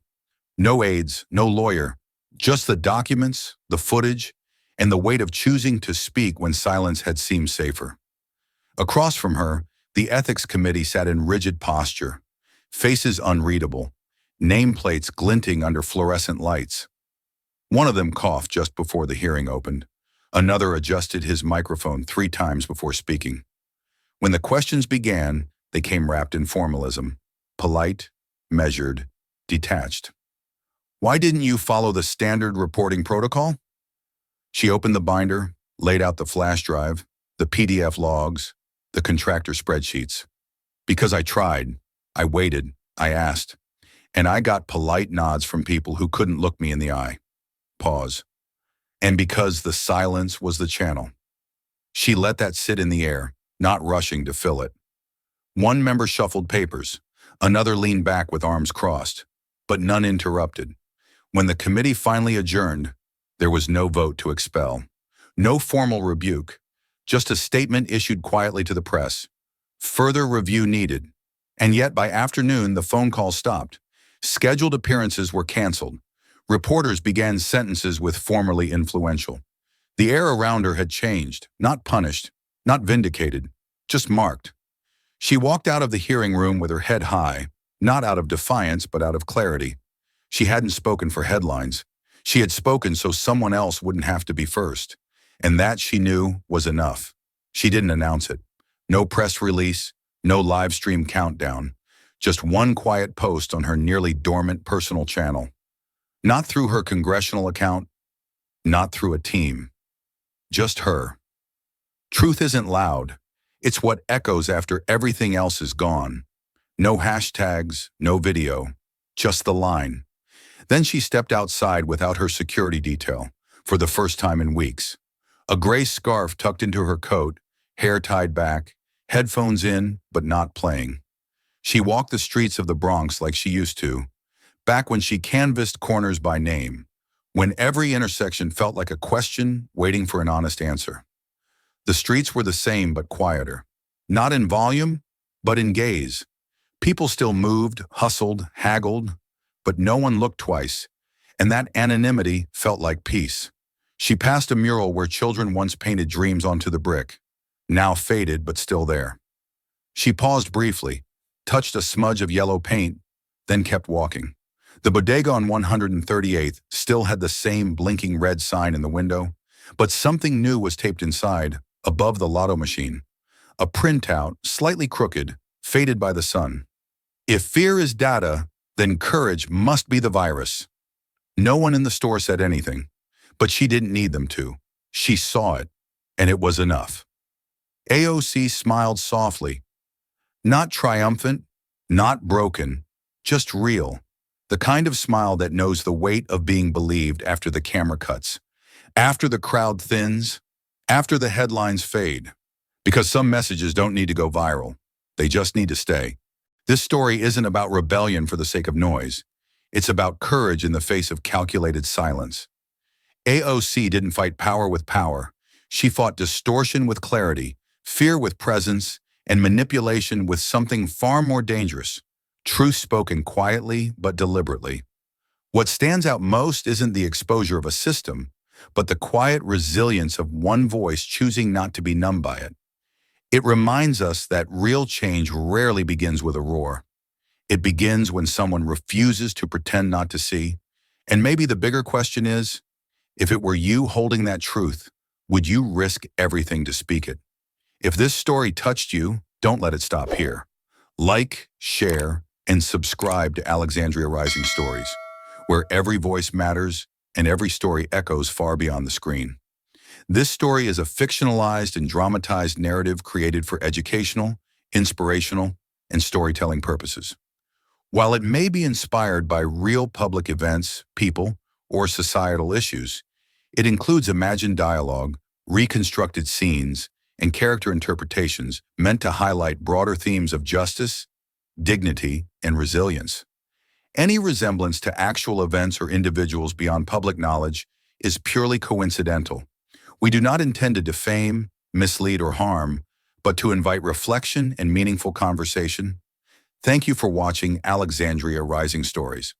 No aides, no lawyer, just the documents, the footage, and the weight of choosing to speak when silence had seemed safer. Across from her, the ethics committee sat in rigid posture, faces unreadable, nameplates glinting under fluorescent lights. One of them coughed just before the hearing opened. Another adjusted his microphone 3 times before speaking. When the questions began, they came wrapped in formalism, polite, measured, detached. "Why didn't you follow the standard reporting protocol?" She opened the binder, laid out the flash drive, the PDF logs, the contractor spreadsheets. "Because I tried, I waited, I asked, and I got polite nods from people who couldn't look me in the eye." Pause. "And because the silence was the channel." She let that sit in the air, not rushing to fill it. One member shuffled papers, another leaned back with arms crossed, but none interrupted. When the committee finally adjourned, there was no vote to expel, no formal rebuke, Just a statement issued quietly to the press. Further review needed. And yet by afternoon, the phone call stopped. Scheduled appearances were canceled. Reporters began sentences with formerly influential. The air around her had changed, not punished, not vindicated, just marked. She walked out of the hearing room with her head high, not out of defiance but out of clarity. She hadn't spoken for headlines. She had spoken so someone else wouldn't have to be first. And that, she knew, was enough. She didn't announce it. No press release, no live stream countdown. Just one quiet post on her nearly dormant personal channel. Not through her congressional account, not through a team. Just her. Truth isn't loud. It's what echoes after everything else is gone. No hashtags, no video, just the line. Then she stepped outside without her security detail, for the first time in weeks. A gray scarf tucked into her coat, hair tied back, headphones in, but not playing. She walked the streets of the Bronx like she used to, back when she canvassed corners by name, when every intersection felt like a question waiting for an honest answer. The streets were the same but quieter. Not in volume, but in gaze. People still moved, hustled, haggled, but no one looked twice, and that anonymity felt like peace. She passed a mural where children once painted dreams onto the brick, now faded but still there. She paused briefly, touched a smudge of yellow paint, then kept walking. The bodega on 138th still had the same blinking red sign in the window, but something new was taped inside, above the lotto machine. A printout, slightly crooked, faded by the sun. If fear is data, then courage must be the virus. No one in the store said anything, but she didn't need them to. She saw it, and it was enough. AOC smiled softly. Not triumphant, not broken, just real. The kind of smile that knows the weight of being believed after the camera cuts, after the crowd thins, after the headlines fade. Because some messages don't need to go viral. They just need to stay. This story isn't about rebellion for the sake of noise. It's about courage in the face of calculated silence. AOC didn't fight power with power. She fought distortion with clarity, fear with presence, and manipulation with something far more dangerous. Truth spoken quietly but deliberately. What stands out most isn't the exposure of a system, but the quiet resilience of one voice choosing not to be numbed by it. It reminds us that real change rarely begins with a roar. It begins when someone refuses to pretend not to see. And maybe the bigger question is, if it were you holding that truth, would you risk everything to speak it? If this story touched you, don't let it stop here. Like, share, and subscribe to Alexandria Rising Stories, where every voice matters and every story echoes far beyond the screen. This story is a fictionalized and dramatized narrative created for educational, inspirational, and storytelling purposes. While it may be inspired by real public events, people, or societal issues, it includes imagined dialogue, reconstructed scenes, and character interpretations meant to highlight broader themes of justice, dignity, and resilience. Any resemblance to actual events or individuals beyond public knowledge is purely coincidental. We do not intend to defame, mislead, or harm, but to invite reflection and meaningful conversation. Thank you for watching Alexandria Rising Stories.